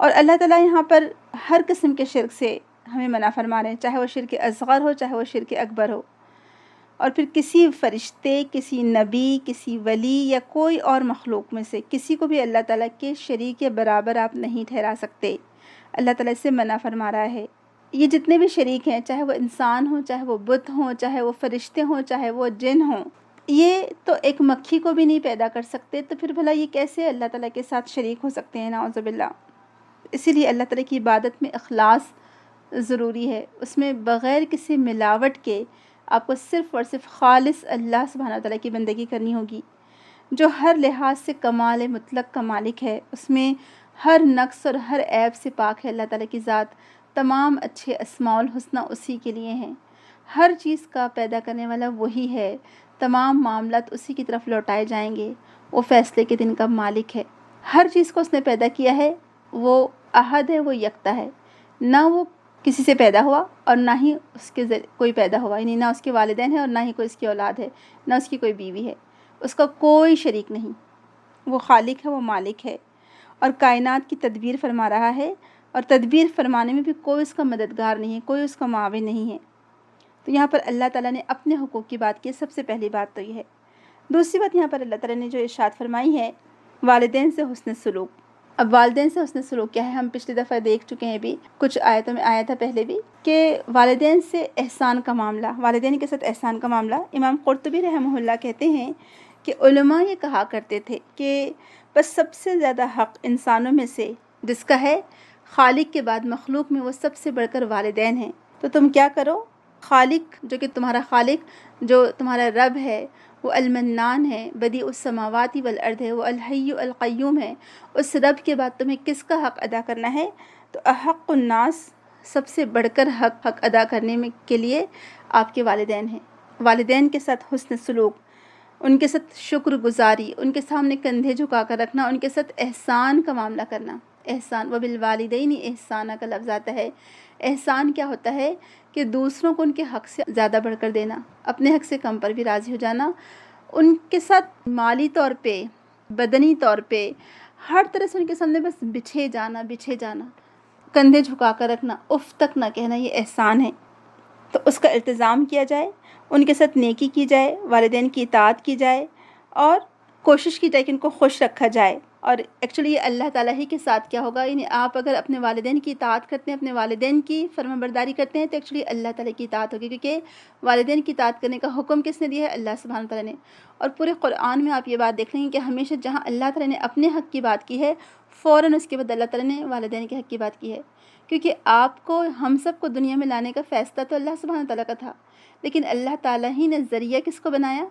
اور اللہ تعالیٰ یہاں پر ہر قسم کے شرک سے ہمیں منع فرما رہے ہیں، چاہے وہ شرک اصغر ہو چاہے وہ شرک اکبر ہو۔ اور پھر کسی فرشتے، کسی نبی، کسی ولی یا کوئی اور مخلوق میں سے کسی کو بھی اللہ تعالیٰ کے شریک یا برابر آپ نہیں ٹھہرا سکتے۔ اللہ تعالیٰ اس سے منع فرما رہا ہے۔ یہ جتنے بھی شریک ہیں، چاہے وہ انسان ہوں، چاہے وہ بت ہوں، چاہے وہ فرشتے ہوں، چاہے وہ جن ہوں، یہ تو ایک مکھی کو بھی نہیں پیدا کر سکتے، تو پھر بھلا یہ کیسے اللہ تعالیٰ کے ساتھ شریک ہو سکتے ہیں؟ نعوذ باللہ۔ اسی لیے اللہ تعالیٰ کی عبادت میں اخلاص ضروری ہے، اس میں بغیر کسی ملاوٹ کے آپ کو صرف اور صرف خالص اللہ سبحانہ وتعالیٰ کی بندگی کرنی ہوگی، جو ہر لحاظ سے کمال مطلق کا مالک ہے، اس میں ہر نقص اور ہر عیب سے پاک ہے اللہ تعالیٰ کی ذات۔ تمام اچھے اسماء الحسنہ اسی کے لیے ہیں، ہر چیز کا پیدا کرنے والا وہی ہے، تمام معاملات اسی کی طرف لوٹائے جائیں گے، وہ فیصلے کے دن کا مالک ہے۔ ہر چیز کو اس نے پیدا کیا ہے، وہ احد ہے، وہ یکتا ہے، نہ وہ کسی سے پیدا ہوا اور نہ ہی اس کے کوئی پیدا ہوا، یعنی نہ اس کے والدین ہیں اور نہ ہی کوئی اس کی اولاد ہے، نہ اس کی کوئی بیوی ہے، اس کا کوئی شریک نہیں، وہ خالق ہے، وہ مالک ہے، اور کائنات کی تدبیر فرما رہا ہے، اور تدبیر فرمانے میں بھی کوئی اس کا مددگار نہیں ہے، کوئی اس کا معاون نہیں ہے۔ تو یہاں پر اللہ تعالیٰ نے اپنے حقوق کی بات کی، سب سے پہلی بات تو یہ ہے۔ دوسری بات یہاں پر اللہ تعالیٰ نے جو ارشاد فرمائی ہے، والدین سے حسن سلوک۔ اب والدین سے حسن سلوک کیا ہے؟ ہم پچھلی دفعہ دیکھ چکے ہیں، بھی کچھ آیتوں میں آیا تھا پہلے بھی، کہ والدین سے احسان کا معاملہ، والدین کے ساتھ احسان کا معاملہ۔ امام قرطبی رحمہ اللہ کہتے ہیں کہ علماء یہ کہا کرتے تھے کہ بس سب سے زیادہ حق انسانوں میں سے جس کا ہے، خالق کے بعد مخلوق میں وہ سب سے بڑھ کر والدین ہیں۔ تو تم کیا کرو، خالق جو کہ تمہارا خالق، جو تمہارا رب ہے، وہ المنان ہے، بدیع السماوات والارض ہے، وہ الحی القیوم ہے، اس رب کے بعد تمہیں کس کا حق ادا کرنا ہے؟ تو احق الناس، سب سے بڑھ کر حق ادا کرنے میں کے لیے آپ کے والدین ہیں۔ والدین کے ساتھ حسن سلوک، ان کے ساتھ شکر گزاری، ان کے سامنے کندھے جھکا کر رکھنا، ان کے ساتھ احسان کا معاملہ کرنا۔ احسان، وبالوالدین احسانہ کا لفظ آتا ہے۔ احسان کیا ہوتا ہے کہ دوسروں کو ان کے حق سے زیادہ بڑھ کر دینا، اپنے حق سے کم پر بھی راضی ہو جانا، ان کے ساتھ مالی طور پہ، بدنی طور پہ، ہر طرح سے ان کے سامنے بس بچھے جانا، کندھے جھکا کر رکھنا، اف تک نہ کہنا، یہ احسان ہے۔ تو اس کا التزام کیا جائے، ان کے ساتھ نیکی کی جائے، والدین کی اطاعت کی جائے، اور کوشش کی جائے کہ ان کو خوش رکھا جائے۔ اور ایکچولی یہ اللہ تعالیٰ ہی کے ساتھ کیا ہوگا، یعنی آپ اگر اپنے والدین کی اطاعت کرتے ہیں، اپنے والدین کی فرمانبرداری کرتے ہیں، تو ایکچولی اللہ تعالیٰ کی اطاعت ہوگی، کیونکہ والدین کی اطاعت کرنے کا حکم کس نے دیا ہے؟ اللہ سبحانہ تعالیٰ نے۔ اور پورے قرآن میں آپ یہ بات دیکھ لیں گے کہ ہمیشہ جہاں اللہ تعالیٰ نے اپنے حق کی بات کی ہے، فوراً اس کے بعد اللہ تعالیٰ نے والدین کے حق کی بات کی ہے، کیونکہ آپ کو، ہم سب کو دنیا میں لانے کا فیصلہ تو اللہ سبحانہ تعالیٰ کا تھا، لیکن اللہ تعالیٰ ہی نے ذریعہ کس کو بنایا؟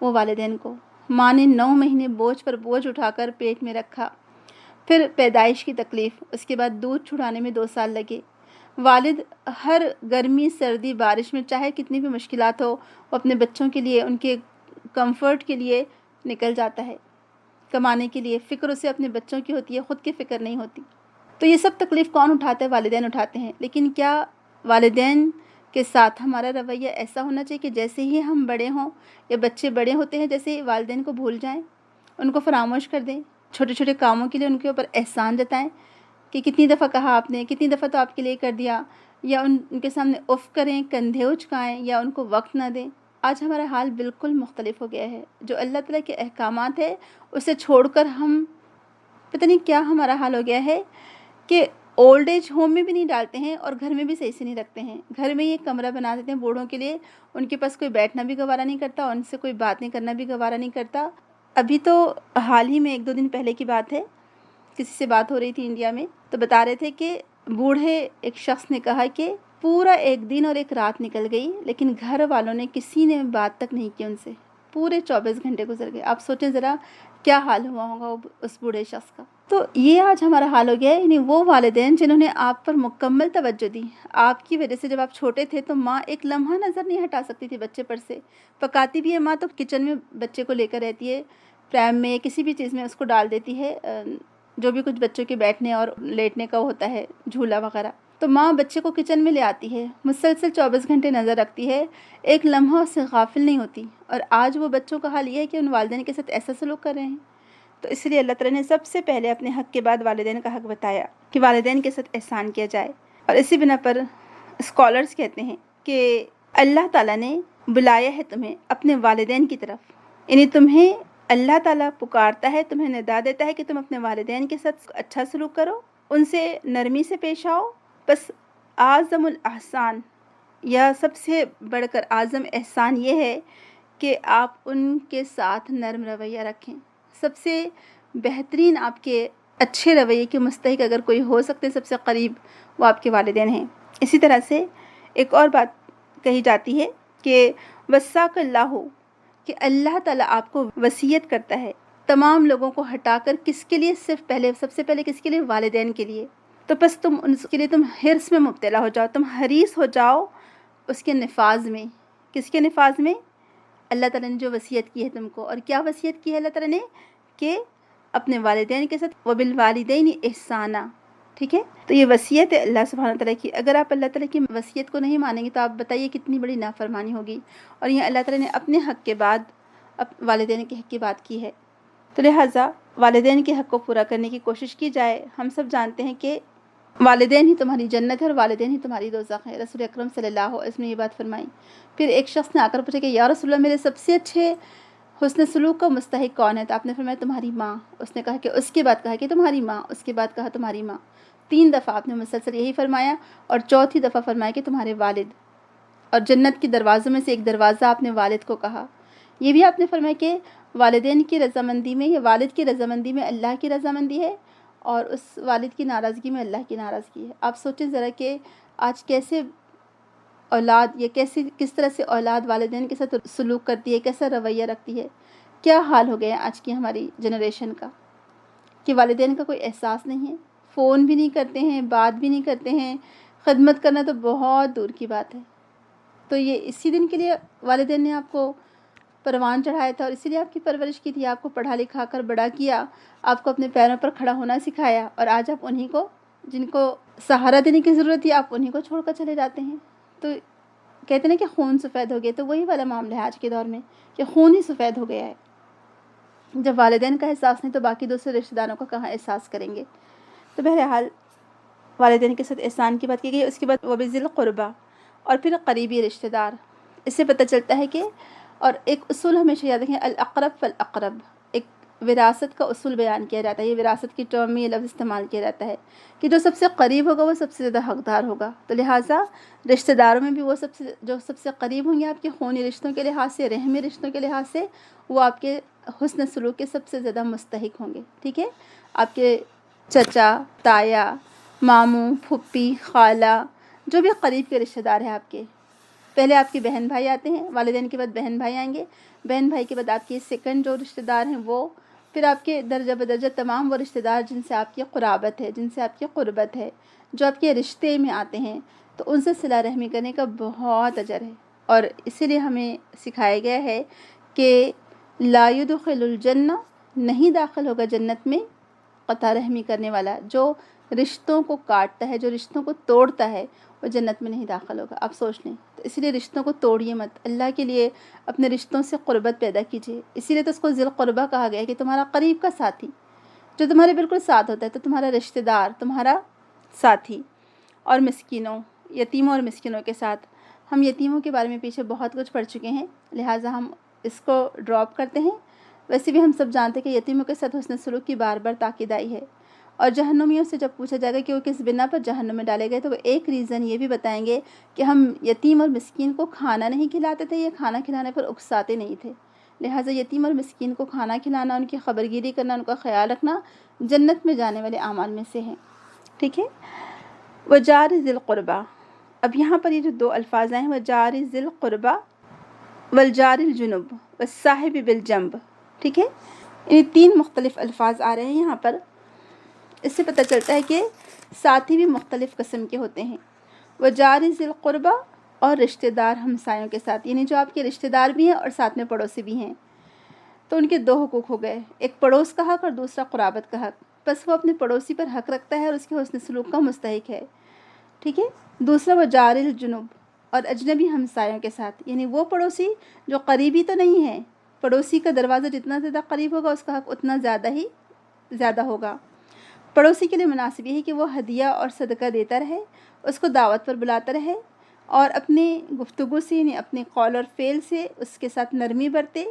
وہ والدین کو۔ ماں نے 9 مہینے بوجھ پر بوجھ اٹھا کر پیٹ میں رکھا، پھر پیدائش کی تکلیف، اس کے بعد دودھ چھڑانے میں 2 سال لگے۔ والد ہر گرمی، سردی، بارش میں چاہے کتنی بھی مشکلات ہو، وہ اپنے بچوں کے لیے، ان کے کمفرٹ کے لیے نکل جاتا ہے کمانے کے لیے۔ فکر اسے اپنے بچوں کی ہوتی ہے، خود کی فکر نہیں ہوتی۔ تو یہ سب تکلیف کون اٹھاتا ہے؟ والدین اٹھاتے ہیں۔ لیکن کیا والدین کے ساتھ ہمارا رویہ ایسا ہونا چاہیے کہ جیسے ہی ہم بڑے ہوں یا بچے بڑے ہوتے ہیں، جیسے ہی والدین کو بھول جائیں، ان کو فراموش کر دیں، چھوٹے چھوٹے کاموں کے لیے ان کے اوپر احسان جتائیں کہ کتنی دفعہ کہا آپ نے، کتنی دفعہ تو آپ کے لیے کر دیا، یا ان کے سامنے اف کریں، کندھے اچکائیں، یا ان کو وقت نہ دیں۔ آج ہمارا حال بالکل مختلف ہو گیا ہے۔ جو اللہ تعالیٰ کے احکامات ہیں اسے چھوڑ کر ہم پتہ نہیں کیا ہمارا حال ہو گیا ہے کہ اولڈ ایج ہوم میں بھی نہیں ڈالتے ہیں اور گھر میں بھی صحیح سے نہیں رکھتے ہیں۔ گھر میں یہ کمرہ بنا دیتے ہیں بوڑھوں کے لیے، ان کے پاس کوئی بیٹھنا بھی گوارا نہیں کرتا، ان سے کوئی باتیں کرنا بھی گوارا نہیں کرتا۔ ابھی تو حال ہی میں 1-2 دن پہلے کی بات ہے، کسی سے بات ہو رہی تھی انڈیا میں، تو بتا رہے تھے کہ بوڑھے ایک شخص نے کہا کہ پورا 1 دن اور 1 رات نکل گئی، لیکن گھر والوں نے کسی نے بات تک نہیں کی ان سے، پورے 24 گھنٹے گزر گئے۔ آپ سوچیں ذرا کیا حال ہوا ہوگا اس بوڑھے شخص کا۔ تو یہ آج ہمارا حال ہو گیا ہے، یعنی وہ والدین جنہوں نے آپ پر مکمل توجہ دی، آپ کی وجہ سے جب آپ چھوٹے تھے تو ماں ایک لمحہ نظر نہیں ہٹا سکتی تھی بچے پر سے، پکاتی بھی ہے ماں تو کچن میں بچے کو لے کر رہتی ہے، پریم میں کسی بھی چیز میں اس کو ڈال دیتی ہے، جو بھی کچھ بچوں کے بیٹھنے اور لیٹنے کا ہوتا ہے، جھولا وغیرہ، تو ماں بچے کو کچن میں لے آتی ہے، مسلسل 24 گھنٹے نظر رکھتی ہے، ایک لمحہ اس سے غافل نہیں ہوتی۔ اور آج وہ بچوں کا حال یہ ہے کہ ان والدین کے ساتھ ایسا سلوک کر رہے ہیں۔ تو اس لیے اللہ تعالیٰ نے سب سے پہلے اپنے حق کے بعد والدین کا حق بتایا کہ والدین کے ساتھ احسان کیا جائے. اور اسی بنا پر اسکالرز کہتے ہیں کہ اللہ تعالیٰ نے بلایا ہے تمہیں اپنے والدین کی طرف، یعنی تمہیں اللہ تعالیٰ پکارتا ہے، تمہیں ندا دیتا ہے کہ تم اپنے والدین کے ساتھ اچھا سلوک کرو، ان سے نرمی سے پیش آؤ. بس اعظم الاحسان یا سب سے بڑھ کر اعظم احسان یہ ہے کہ آپ ان کے ساتھ نرم رویہ رکھیں. سب سے بہترین آپ کے اچھے رویے کے مستحق اگر کوئی ہو سکتے ہیں سب سے قریب، وہ آپ کے والدین ہیں. اسی طرح سے ایک اور بات کہی جاتی ہے کہ وصاک اللہ، کہ اللہ تعالیٰ آپ کو وصیت کرتا ہے تمام لوگوں کو ہٹا کر کس کے لیے؟ سب سے پہلے کس کے لیے؟ والدین کے لیے. تو بس تم ان کے لیے تم حرص میں مبتلا ہو جاؤ، تم حریص ہو جاؤ اس کے نفاذ میں. کس کے نفاذ میں؟ اللہ تعالیٰ نے جو وصیت کی ہے تم کو. اور کیا وصیت کی ہے اللہ تعالیٰ نے؟ کہ اپنے والدین کے ساتھ وبالوالدین احسانا. ٹھیک ہے، تو یہ وصیت ہے اللہ سبحانہ تعالیٰ کی. اگر آپ اللہ تعالیٰ کی وصیت کو نہیں مانیں گے تو آپ بتائیے کتنی بڑی نافرمانی ہوگی. اور یہ اللہ تعالیٰ نے اپنے حق کے بعد والدین کے حق کی بات کی ہے. تو لہٰذا والدین کے حق کو پورا کرنے کی کوشش کی جائے. ہم سب جانتے ہیں کہ والدین ہی تمہاری جنت ہے اور والدین ہی تمہاری دوزخ ہے. رسول اکرم صلی اللہ علیہ وسلم نے یہ بات فرمائی. پھر ایک شخص نے آ کر پوچھا کہ یا رسول اللہ، میرے سب سے اچھے حسن سلوک کا مستحق کون ہے؟ تو آپ نے فرمایا تمہاری ماں. اس نے کہا کہ اس کے بعد کہا کہ تمہاری ماں، اس کے بعد کہا تمہاری ماں. 3 دفعہ آپ نے مسلسل یہی فرمایا. اور چوتھی دفعہ فرمایا کہ تمہارے والد. اور جنت کے دروازوں میں سے ایک دروازہ آپ نے والد کو کہا. یہ بھی آپ نے فرمایا کہ والدین کی رضامندی میں یا والد کی رضامندی میں اللہ کی رضامندی ہے، اور اس والد کی ناراضگی میں اللہ کی ناراضگی ہے. آپ سوچیں ذرا کہ آج کیسے اولاد یا کس طرح سے اولاد والدین کے ساتھ سلوک کرتی ہے، کیسا رویہ رکھتی ہے. کیا حال ہو گیا آج کی ہماری جنریشن کا کہ والدین کا کوئی احساس نہیں ہے، فون بھی نہیں کرتے ہیں، بات بھی نہیں کرتے ہیں، خدمت کرنا تو بہت دور کی بات ہے. تو یہ اسی دن کے لیے والدین نے آپ کو پروان چڑھایا تھا اور اسی لیے آپ کی پرورش کی تھی، آپ کو پڑھا لکھا کر بڑا کیا، آپ کو اپنے پیروں پر کھڑا ہونا سکھایا. اور آج آپ انہی کو، جن کو سہارا دینے کی ضرورت تھی، آپ انہی کو چھوڑ کر چلے جاتے ہیں. تو کہتے ہیں کہ خون سفید ہو گیا. تو وہی والا معاملہ ہے آج کے دور میں کہ خون ہی سفید ہو گیا ہے. جب والدین کا احساس نہیں تو باقی دوسرے رشتہ داروں کا کہاں احساس کریں گے. تو بہرحال والدین کے ساتھ احسان کی بات کی گئی. اس کے بعد وبذی القربیٰ، اور پھر قریبی رشتہ دار. اس سے پتہ چلتا ہے کہ، اور ایک اصول ہمیشہ یاد رکھیں، الاقرب فالاقرب. ایک وراثت کا اصول بیان کیا جاتا ہے. یہ وراثت کی ٹرم میں یہ لفظ استعمال کیا جاتا ہے کہ جو سب سے قریب ہوگا وہ سب سے زیادہ حقدار ہوگا. تو لہٰذا رشتہ داروں میں بھی وہ جو سب سے قریب ہوں گے آپ کے خونی رشتوں کے لحاظ سے، رحمی رشتوں کے لحاظ سے، وہ آپ کے حسن سلوک کے سب سے زیادہ مستحق ہوں گے. ٹھیک ہے، آپ کے چچا، تایا، ماموں، پھپھی، خالہ، جو بھی قریب کے رشتہ دار ہیں آپ کے. پہلے آپ کے بہن بھائی آتے ہیں، والدین کے بعد بہن بھائی آئیں گے، بہن بھائی کے بعد آپ کے سیکنڈ جو رشتہ دار ہیں وہ، پھر آپ کے درجہ بدرجہ تمام وہ رشتہ دار جن سے آپ کی قرابت ہے، جن سے آپ کی قربت ہے، جو آپ کے رشتے میں آتے ہیں. تو ان سے صلہ رحمی کرنے کا بہت اجر ہے. اور اسی لیے ہمیں سکھایا گیا ہے کہ لا يدخل الجنہ، نہیں داخل ہوگا جنت میں قطع رحمی کرنے والا. جو رشتوں کو کاٹتا ہے، جو رشتوں کو توڑتا ہے، وہ جنت میں نہیں داخل ہوگا. آپ سوچ لیں. تو اسی لیے رشتوں کو توڑیے مت. اللہ کے لیے اپنے رشتوں سے قربت پیدا کیجیے. اسی لیے تو اس کو ذی القربیٰ کہا گیا ہے کہ تمہارا قریب کا ساتھی جو تمہارے بالکل ساتھ ہوتا ہے، تو تمہارا رشتہ دار تمہارا ساتھی. اور مسکینوں، یتیموں اور مسکینوں کے ساتھ. ہم یتیموں کے بارے میں پیچھے بہت کچھ پڑھ چکے ہیں، لہٰذا ہم اس کو ڈراپ کرتے ہیں. ویسے بھی ہم سب جانتے ہیں کہ یتیموں کے ساتھ حسن سلوک کی بار بار تاکید آئی ہے. اور جہنمیوں سے جب پوچھا جائے گا کہ وہ کس بنا پر جہنم میں ڈالے گئے، تو وہ ایک ریزن یہ بھی بتائیں گے کہ ہم یتیم اور مسکین کو کھانا نہیں کھلاتے تھے، یا کھانا کھلانے پر اکساتے نہیں تھے. لہٰذا یتیم اور مسکین کو کھانا کھلانا، ان کی خبرگیری کرنا، ان کا خیال رکھنا جنت میں جانے والے اعمال میں سے ہیں. ٹھیک ہے، وجار ذی القربیٰ. اب یہاں پر یہ جو 2 الفاظ ہیں، وجار ذی القربیٰ والجار الجنب والصاحب بالجنب. ٹھیک ہے، یعنی 3 مختلف الفاظ آ رہے ہیں یہاں پر. اس سے پتہ چلتا ہے کہ ساتھی بھی مختلف قسم کے ہوتے ہیں. وجار ذی القربیٰ، اور رشتہ دار ہمسایوں کے ساتھ، یعنی جو آپ کے رشتہ دار بھی ہیں اور ساتھ میں پڑوسی بھی ہیں. تو ان کے 2 حقوق ہو گئے، ایک پڑوس کا حق اور دوسرا قرابت کا حق. بس وہ اپنے پڑوسی پر حق رکھتا ہے اور اس کے حسن سلوک کا مستحق ہے. ٹھیک ہے. دوسرا وجار الجنب، اور اجنبی ہمسایوں کے ساتھ، یعنی وہ پڑوسی جو قریبی تو نہیں ہے پڑوسی کا دروازہ جتنا زیادہ قریب ہوگا اس کا حق اتنا زیادہ ہوگا۔ پڑوسی کے لیے مناسب یہ ہے کہ وہ ہدیہ اور صدقہ دیتا رہے، اس کو دعوت پر بلاتا رہے، اور اپنے گفتگو سے یعنی اپنے قول اور فعل سے اس کے ساتھ نرمی برتے،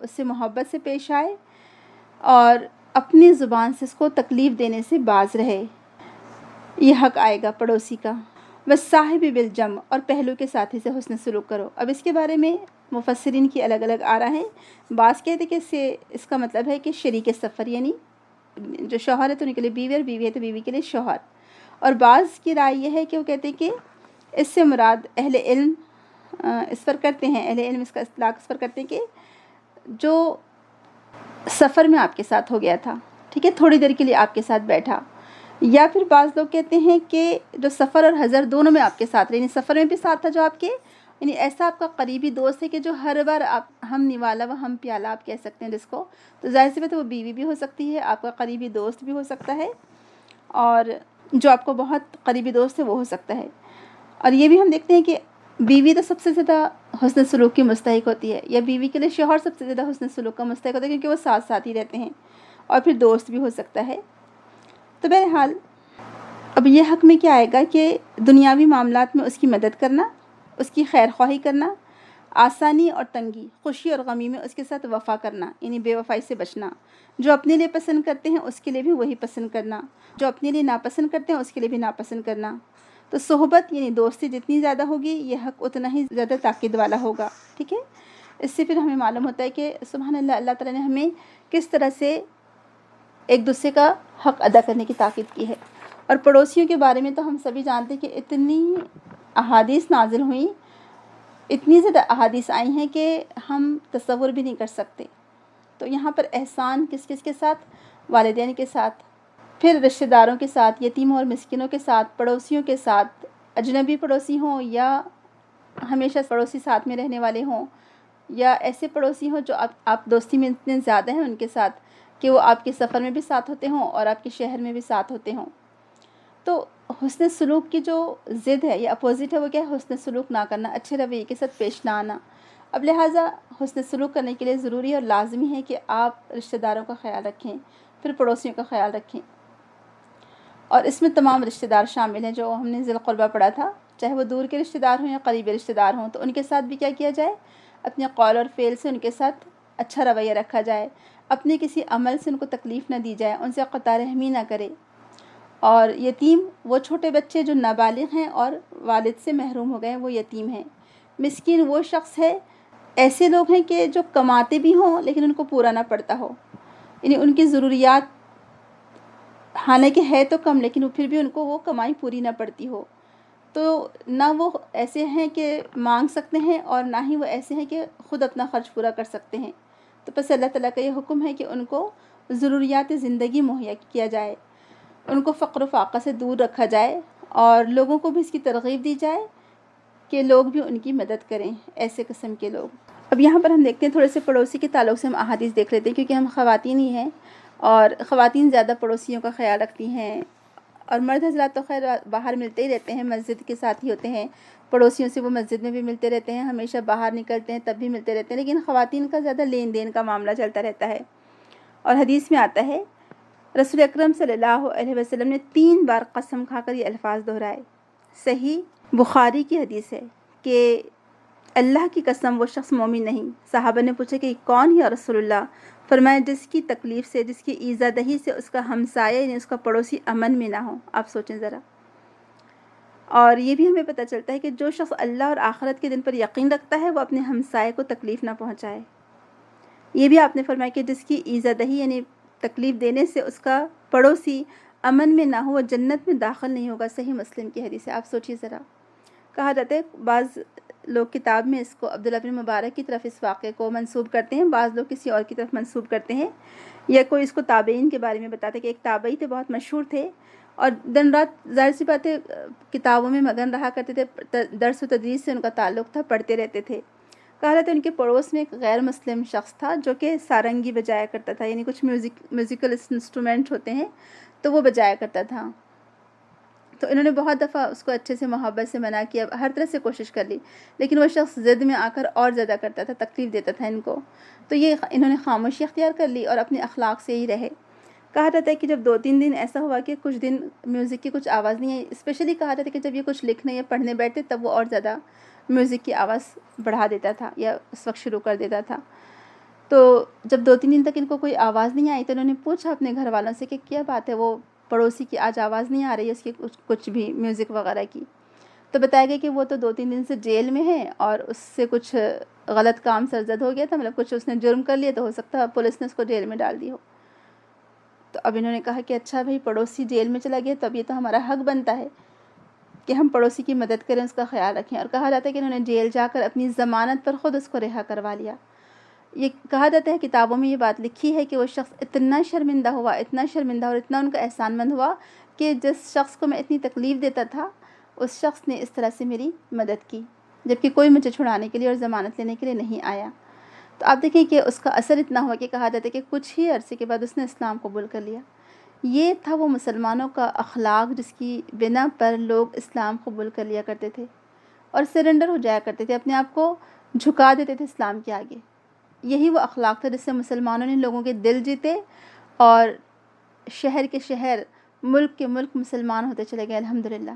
اس سے محبت سے پیش آئے، اور اپنی زبان سے اس کو تکلیف دینے سے باز رہے۔ یہ حق آئے گا پڑوسی کا۔ والصاحب بالجنب، اور پہلو کے ساتھی سے حسن سلوک کرو۔ اب اس کے بارے میں مفسرین کی الگ الگ آراء ہیں۔ بعض کہتے ہیں کہ اس کا مطلب ہے کہ شریک سفر، یعنی جو شوہر ہے تو ان کے لیے بیوی، اور بیوی ہے تو بیوی کے لیے شوہر۔ اور بعض کی رائے یہ ہے کہ وہ کہتے ہیں کہ اس سے مراد اہل علم اس پر کرتے ہیں، اہل علم اس کا اطلاق اس پر کرتے ہیں کہ جو سفر میں آپ کے ساتھ ہو گیا تھا، ٹھیک ہے، تھوڑی دیر کے لیے آپ کے ساتھ بیٹھا، یا پھر بعض لوگ کہتے ہیں کہ جو سفر اور حضر دونوں میں آپ کے ساتھ رہے، یعنی سفر میں بھی ساتھ تھا جو آپ کے، یعنی ایسا آپ کا قریبی دوست ہے کہ جو ہر بار آپ ہم نوالا و ہم پیالہ آپ کہہ سکتے ہیں جس کو، تو ظاہر سی بات ہے وہ بیوی بھی ہو سکتی ہے، آپ کا قریبی دوست بھی ہو سکتا ہے، اور جو آپ کو بہت قریبی دوست ہے وہ ہو سکتا ہے۔ اور یہ بھی ہم دیکھتے ہیں کہ بیوی تو سب سے زیادہ حسن سلوک کی مستحق ہوتی ہے، یا بیوی کے لیے شوہر سب سے زیادہ حسن سلوک کا مستحق ہوتا ہے، کیونکہ وہ ساتھ ساتھ ہی رہتے ہیں، اور پھر دوست بھی ہو سکتا ہے۔ تو بہرحال اب یہ حق میں کیا آئے گا کہ دنیاوی معاملات میں اس کی مدد کرنا، اس کی خیر خواہی کرنا، آسانی اور تنگی، خوشی اور غمی میں اس کے ساتھ وفا کرنا، یعنی بے وفائی سے بچنا، جو اپنے لیے پسند کرتے ہیں اس کے لیے بھی وہی پسند کرنا، جو اپنے لیے ناپسند کرتے ہیں اس کے لیے بھی ناپسند کرنا۔ تو صحبت یعنی دوستی جتنی زیادہ ہوگی یہ حق اتنا ہی زیادہ تاکید والا ہوگا، ٹھیک ہے۔ اس سے پھر ہمیں معلوم ہوتا ہے کہ سبحان اللہ، اللہ تعالیٰ نے ہمیں کس طرح سے ایک دوسرے کا حق ادا کرنے کی تاکید کی ہے۔ اور پڑوسیوں کے بارے میں تو ہم سبھی جانتے ہیں کہ اتنی احادیث نازل ہوئیں، اتنی زیادہ احادیث آئی ہیں کہ ہم تصور بھی نہیں کر سکتے۔ تو یہاں پر احسان کس کس کے ساتھ؟ والدین کے ساتھ، پھر رشتہ داروں کے ساتھ، یتیموں اور مسکینوں کے ساتھ، پڑوسیوں کے ساتھ، اجنبی پڑوسی ہوں یا ہمیشہ پڑوسی ساتھ میں رہنے والے ہوں، یا ایسے پڑوسی ہوں جو آپ دوستی میں اتنے زیادہ ہیں ان کے ساتھ کہ وہ آپ کے سفر میں بھی ساتھ ہوتے ہوں اور آپ کے شہر میں بھی ساتھ ہوتے ہوں۔ تو حسن سلوک کی جو ضد ہے یا اپوزٹ ہے وہ کیا ہے؟ حسن سلوک نہ کرنا، اچھے رویے کے ساتھ پیش نہ آنا۔ اب لہٰذا حسن سلوک کرنے کے لیے ضروری اور لازمی ہے کہ آپ رشتہ داروں کا خیال رکھیں، پھر پڑوسیوں کا خیال رکھیں، اور اس میں تمام رشتہ دار شامل ہیں جو ہم نے ذی القربہ پڑھا تھا، چاہے وہ دور کے رشتہ دار ہوں یا قریبی رشتہ دار ہوں، تو ان کے ساتھ بھی کیا کیا جائے؟ اپنے قول اور فعل سے ان کے ساتھ اچھا رویہ رکھا جائے، اپنے کسی عمل سے ان کو تکلیف نہ دی جائے، ان سے قطع رحمی نہ کرے۔ اور یتیم وہ چھوٹے بچے جو نابالغ ہیں اور والد سے محروم ہو گئے ہیں، وہ یتیم ہیں۔ مسکین وہ شخص ہے، ایسے لوگ ہیں کہ جو کماتے بھی ہوں لیکن ان کو پورا نہ پڑتا ہو، یعنی ان کی ضروریات حالانکہ ہے تو کم لیکن پھر بھی ان کو وہ کمائی پوری نہ پڑتی ہو۔ تو نہ وہ ایسے ہیں کہ مانگ سکتے ہیں، اور نہ ہی وہ ایسے ہیں کہ خود اپنا خرچ پورا کر سکتے ہیں۔ تو پس اللہ تعالیٰ کا یہ حکم ہے کہ ان کو ضروریات زندگی مہیا کیا جائے، ان کو فقر و فاقہ سے دور رکھا جائے، اور لوگوں کو بھی اس کی ترغیب دی جائے کہ لوگ بھی ان کی مدد کریں، ایسے قسم کے لوگ۔ اب یہاں پر ہم دیکھتے ہیں تھوڑے سے پڑوسی کے تعلق سے ہم احادیث دیکھ لیتے ہیں، کیونکہ ہم خواتین ہی ہیں اور خواتین زیادہ پڑوسیوں کا خیال رکھتی ہیں، اور مرد حضرات تو خیر باہر ملتے ہی رہتے ہیں، مسجد کے ساتھ ہی ہوتے ہیں، پڑوسیوں سے وہ مسجد میں بھی ملتے رہتے ہیں، ہمیشہ باہر نکلتے ہیں تب بھی ملتے رہتے ہیں، لیکن خواتین کا زیادہ لین دین کا معاملہ چلتا رہتا ہے۔ اور حدیث میں آتا ہے رسول اکرم صلی اللہ علیہ وسلم نے 3 بار قسم کھا کر یہ الفاظ دہرائے۔ صحیح بخاری کی حدیث ہے کہ اللہ کی قسم وہ شخص مومن نہیں۔ صحابہ نے پوچھا کہ کون یا رسول اللہ؟ فرمایا جس کی تکلیف سے، جس کی ایذا دہی سے اس کا ہمسایہ یعنی اس کا پڑوسی امن میں نہ ہو۔ آپ سوچیں ذرا۔ اور یہ بھی ہمیں پتہ چلتا ہے کہ جو شخص اللہ اور آخرت کے دن پر یقین رکھتا ہے وہ اپنے ہمسائے کو تکلیف نہ پہنچائے۔ یہ بھی آپ نے فرمایا کہ جس کی ایذا دہی یعنی تکلیف دینے سے اس کا پڑوسی امن میں نہ ہو وہ جنت میں داخل نہیں ہوگا۔ صحیح مسلم کی حدیث ہے، آپ سوچیے ذرا۔ کہا جاتا ہے، بعض لوگ کتاب میں اس کو عبداللہ بن مبارک کی طرف اس واقعے کو منسوب کرتے ہیں، بعض لوگ کسی اور کی طرف منسوب کرتے ہیں، یا کوئی اس کو تابعین کے بارے میں بتاتے کہ ایک تابعی تھے، بہت مشہور تھے، اور دن رات ظاہر سی بات ہے کتابوں میں مگن رہا کرتے تھے، درس و تدریس سے ان کا تعلق تھا، پڑھتے رہتے تھے۔ کہا جاتا ہے ان کے پڑوس میں ایک غیر مسلم شخص تھا جو کہ سارنگی بجایا کرتا تھا، یعنی کچھ میوزیکل انسٹرومنٹ ہوتے ہیں تو وہ بجایا کرتا تھا۔ تو انہوں نے بہت دفعہ اس کو اچھے سے محبت سے منع کیا، ہر طرح سے کوشش کر لی، لیکن وہ شخص ضد میں آ کر اور زیادہ کرتا تھا، تکلیف دیتا تھا ان کو. تو یہ انہوں نے خاموشی اختیار کر لی اور اپنے اخلاق سے ہی رہے. کہا جاتا ہے کہ جب 2-3 دن ایسا ہوا کہ کچھ دن میوزک کی کچھ آواز نہیں آئی، اسپیشلی کہا جاتا ہے کہ جب یہ کچھ لکھنے یا پڑھنے بیٹھتے تب وہ اور زیادہ میوزک کی آواز بڑھا دیتا تھا یا اس وقت شروع کر دیتا تھا. تو جب 2-3 دن تک ان کو کوئی آواز نہیں آئی تو انہوں نے پوچھا اپنے گھر والوں سے کہ کیا بات ہے، وہ پڑوسی کی آج آواز نہیں آ رہی ہے اس کی کچھ بھی میوزک وغیرہ کی. تو بتایا گیا کہ وہ تو 2-3 دن سے جیل میں ہے اور اس سے کچھ غلط کام سرزد ہو گیا تھا، مطلب کچھ اس نے جرم کر لیا، تو ہو سکتا ہے پولیس نے اس کو جیل میں ڈال دی ہو. تو اب انہوں نے کہا کہ اچھا بھائی، پڑوسی جیل میں چلا گیا تو اب یہ تو ہمارا حق بنتا ہے کہ ہم پڑوسی کی مدد کریں، اس کا خیال رکھیں. اور کہا جاتا ہے کہ انہوں نے جیل جا کر اپنی ضمانت پر خود اس کو رہا کروا لیا. یہ کہا جاتا ہے کتابوں میں یہ بات لکھی ہے کہ وہ شخص اتنا شرمندہ ہوا، اتنا شرمندہ اور اتنا ان کا احسان مند ہوا کہ جس شخص کو میں اتنی تکلیف دیتا تھا اس شخص نے اس طرح سے میری مدد کی، جبکہ کوئی مجھے چھڑانے کے لیے اور ضمانت لینے کے لیے نہیں آیا. تو آپ دیکھیں کہ اس کا اثر اتنا ہوا کہ کہا جاتا ہے کہ کچھ ہی عرصے کے بعد اس نے اسلام قبول کر لیا. یہ تھا وہ مسلمانوں کا اخلاق جس کی بنا پر لوگ اسلام قبول کر لیا کرتے تھے اور سرنڈر ہو جایا کرتے تھے، اپنے آپ کو جھکا دیتے تھے اسلام کے آگے. یہی وہ اخلاق تھا جس سے مسلمانوں نے لوگوں کے دل جیتے اور شہر کے شہر، ملک کے ملک مسلمان ہوتے چلے گئے الحمدللہ.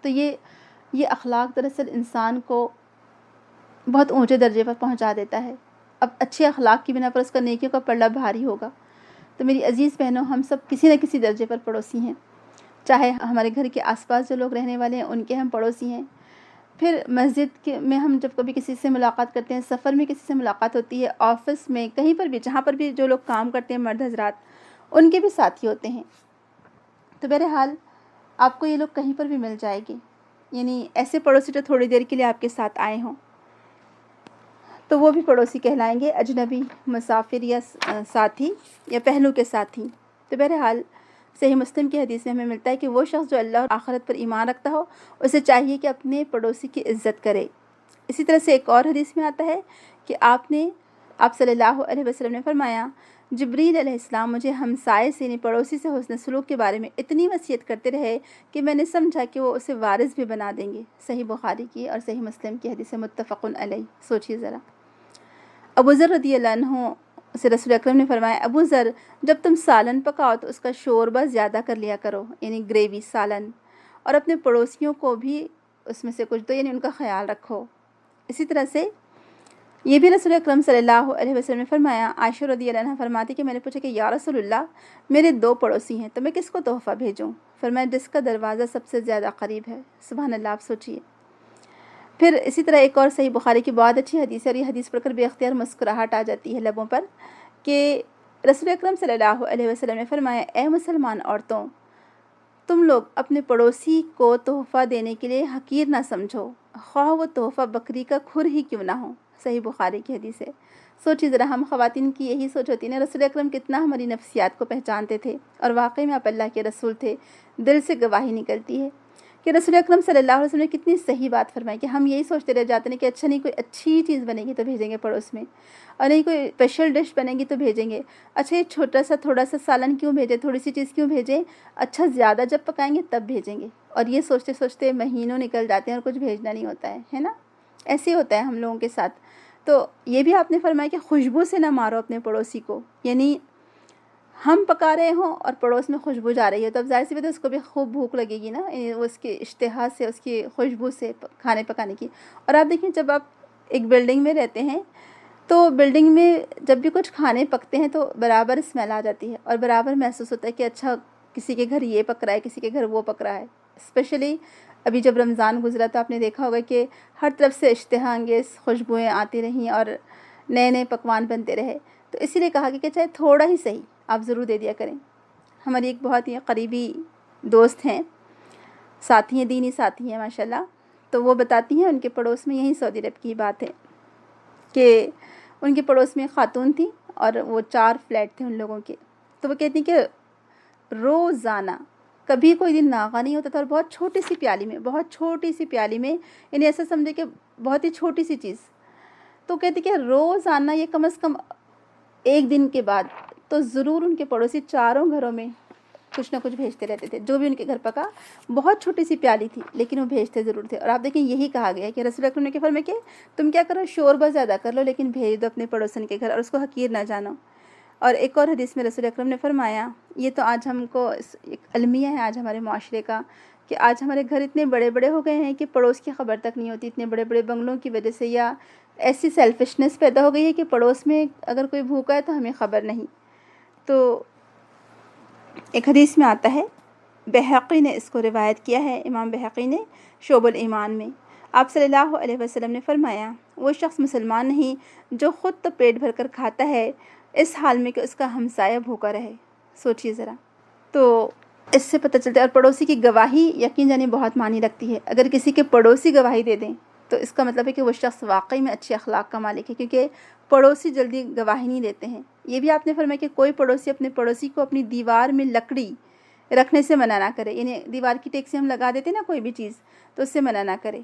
تو یہ اخلاق دراصل انسان کو بہت اونچے درجے پر پہنچا دیتا ہے. اب اچھے اخلاق کی بنا پر اس کا نیکیوں کا پلڑا بھاری ہوگا. تو میری عزیز بہنوں، ہم سب کسی نہ کسی درجے پر پڑوسی ہیں، چاہے ہمارے گھر کے آس پاس جو لوگ رہنے والے ہیں ان کے ہم پڑوسی ہیں. پھر مسجد میں ہم جب کبھی کسی سے ملاقات کرتے ہیں، سفر میں کسی سے ملاقات ہوتی ہے، آفس میں، کہیں پر بھی جہاں پر بھی جو لوگ کام کرتے ہیں مرد حضرات، ان کے بھی ساتھی ہوتے ہیں. تو بہرحال آپ کو یہ لوگ کہیں پر بھی مل جائے گے، یعنی ایسے پڑوسی جو تھوڑی دیر کے لیے آپ کے ساتھ آئے ہوں تو وہ بھی پڑوسی کہلائیں گے، اجنبی، مسافر یا ساتھی یا پہلو کے ساتھی. تو بہرحال صحیح مسلم کی حدیث میں ہمیں ملتا ہے کہ وہ شخص جو اللہ اور آخرت پر ایمان رکھتا ہو اسے چاہیے کہ اپنے پڑوسی کی عزت کرے. اسی طرح سے ایک اور حدیث میں آتا ہے کہ آپ صلی اللہ علیہ وسلم نے فرمایا، جبریل علیہ السلام مجھے ہمسائے سے یعنی پڑوسی سے حسن سلوک کے بارے میں اتنی وصیت کرتے رہے کہ میں نے سمجھا کہ وہ اسے وارث بھی بنا دیں گے. صحیح بخاری کی اور صحیح مسلم کی حدیث متفق علیہ. سوچیے ذرا. ابو ذر رضی اللہ عنہ سے رسول اکرم نے فرمایا، ابو ذر، جب تم سالن پکاؤ تو اس کا شوربہ زیادہ کر لیا کرو، یعنی گریوی سالن، اور اپنے پڑوسیوں کو بھی اس میں سے کچھ دو، یعنی ان کا خیال رکھو. اسی طرح سے یہ بھی رسول اکرم صلی اللہ علیہ وسلم نے فرمایا. عائشہ رضی اللہ عنہ فرماتی کہ میں نے پوچھا کہ یا رسول اللہ، میرے 2 پڑوسی ہیں تو میں کس کو تحفہ بھیجوں؟ فرمایا جس کا دروازہ سب سے زیادہ قریب ہے. سبحان اللہ. آپ سوچیے. پھر اسی طرح ایک اور صحیح بخاری کی بہت اچھی حدیث ہے، اور یہ حدیث پڑھ کر بے اختیار مسکراہٹ آ جاتی ہے لبوں پر، کہ رسول اکرم صلی اللہ علیہ وسلم نے فرمایا، اے مسلمان عورتوں، تم لوگ اپنے پڑوسی کو تحفہ دینے کے لیے حقیر نہ سمجھو، خواہ وہ تحفہ بکری کا کھر ہی کیوں نہ ہو. صحیح بخاری کی حدیث ہے. سوچیے ذرا، ہم خواتین کی یہی سوچ ہوتی ہے. رسول اکرم کتنا ہماری نفسیات کو پہچانتے تھے، اور واقعی میں آپ اللہ کے رسول تھے. دل سے گواہی نکلتی ہے کہ رسول اکرم صلی اللہ علیہ وسلم نے کتنی صحیح بات فرمائی کہ ہم یہی سوچتے رہ جاتے ہیں کہ اچھا نہیں کوئی اچھی چیز بنے گی تو بھیجیں گے پڑوس میں، اور نہیں کوئی اسپیشل ڈش بنے گی تو بھیجیں گے. اچھا یہ تھوڑا سا سالن کیوں بھیجیں، تھوڑی سی چیز کیوں بھیجیں، اچھا زیادہ جب پکائیں گے تب بھیجیں گے. اور یہ سوچتے سوچتے مہینوں نکل جاتے ہیں اور کچھ بھیجنا نہیں ہوتا ہے نا. ایسے ہوتا ہے ہم لوگوں کے ساتھ. تو یہ بھی آپ نے فرمایا کہ خوشبو سے نہ مارو اپنے پڑوسی کو، یعنی ہم پکا رہے ہوں اور پڑوس میں خوشبو جا رہی ہے تو اب ظاہر سی بات ہے اس کو بھی خوب بھوک لگے گی نا، اس کے اشتہا سے، اس کی خوشبو سے کھانے پکانے کی. اور آپ دیکھیں جب آپ ایک بلڈنگ میں رہتے ہیں تو بلڈنگ میں جب بھی کچھ کھانے پکتے ہیں تو برابر اسمیل آ جاتی ہے اور برابر محسوس ہوتا ہے کہ اچھا کسی کے گھر یہ پک رہا ہے، کسی کے گھر وہ پک رہا ہے. اسپیشلی ابھی جب رمضان گزرا تو آپ نے دیکھا ہوگا کہ ہر طرف سے اشتہا انگیز خوشبوئیں آتی رہیں اور نئے نئے پکوان بنتے رہے. تو اسی لیے کہا کہ چاہے تھوڑا ہی صحیح آپ ضرور دے دیا کریں. ہماری ایک بہت ہی قریبی دوست ہیں، ساتھی ہیں، دینی ساتھی ہیں ماشاءاللہ. تو وہ بتاتی ہیں ان کے پڑوس میں، یہیں سعودی عرب کی بات ہے، کہ ان کے پڑوس میں خاتون تھی اور وہ 4 فلیٹ تھے ان لوگوں کے. تو وہ کہتی ہیں کہ روزانہ کبھی کوئی دن ناغہ نہیں ہوتا تھا، اور بہت چھوٹی سی پیالی میں، یعنی ایسا سمجھے کہ بہت ہی چھوٹی سی چیز. تو کہتی کہ روزانہ یہ کم از کم ایک دن کے بعد تو ضرور ان کے پڑوسی 4 گھروں میں کچھ نہ کچھ بھیجتے رہتے تھے، جو بھی ان کے گھر پکا، بہت چھوٹی سی پیالی تھی لیکن وہ بھیجتے ضرور تھے۔ اور آپ دیکھیں یہی کہا گیا ہے کہ رسول اکرم نے کہ فرمایا کہ تم کیا کرو، شوربہ زیادہ کر لو لیکن بھیج دو اپنے پڑوسن کے گھر اور اس کو حقیر نہ جانو۔ اور ایک اور حدیث میں رسول اکرم نے فرمایا، یہ تو آج ہم کو ایک المیہ ہے آج ہمارے معاشرے کا، کہ آج ہمارے گھر اتنے بڑے بڑے ہو گئے ہیں کہ پڑوس کی خبر تک نہیں ہوتی، اتنے بڑے بڑے بنگلوں کی وجہ سے، یا ایسی سیلفشنس پیدا ہو گئی ہے کہ پڑوس میں اگر کوئی بھوکا ہے تو ہمیں خبر نہیں۔ تو ایک حدیث میں آتا ہے، بہقی نے اس کو روایت کیا ہے، امام بہقی نے شعب الایمان میں، آپ صلی اللہ علیہ وسلم نے فرمایا، وہ شخص مسلمان نہیں جو خود تو پیٹ بھر کر کھاتا ہے اس حال میں کہ اس کا ہمسایہ بھوکا رہے۔ سوچیے ذرا، تو اس سے پتہ چلتا ہے۔ اور پڑوسی کی گواہی یقین جانی بہت معنی رکھتی ہے۔ اگر کسی کے پڑوسی گواہی دے دیں تو اس کا مطلب ہے کہ وہ شخص واقعی میں اچھے اخلاق کا مالک ہے، کیونکہ پڑوسی جلدی گواہی نہیں دیتے ہیں۔ یہ بھی آپ نے فرمایا کہ کوئی پڑوسی اپنے پڑوسی کو اپنی دیوار میں لکڑی رکھنے سے منع نہ کرے، یعنی دیوار کی ٹیک سے ہم لگا دیتے ہیں نا کوئی بھی چیز، تو اس سے منع نہ کرے۔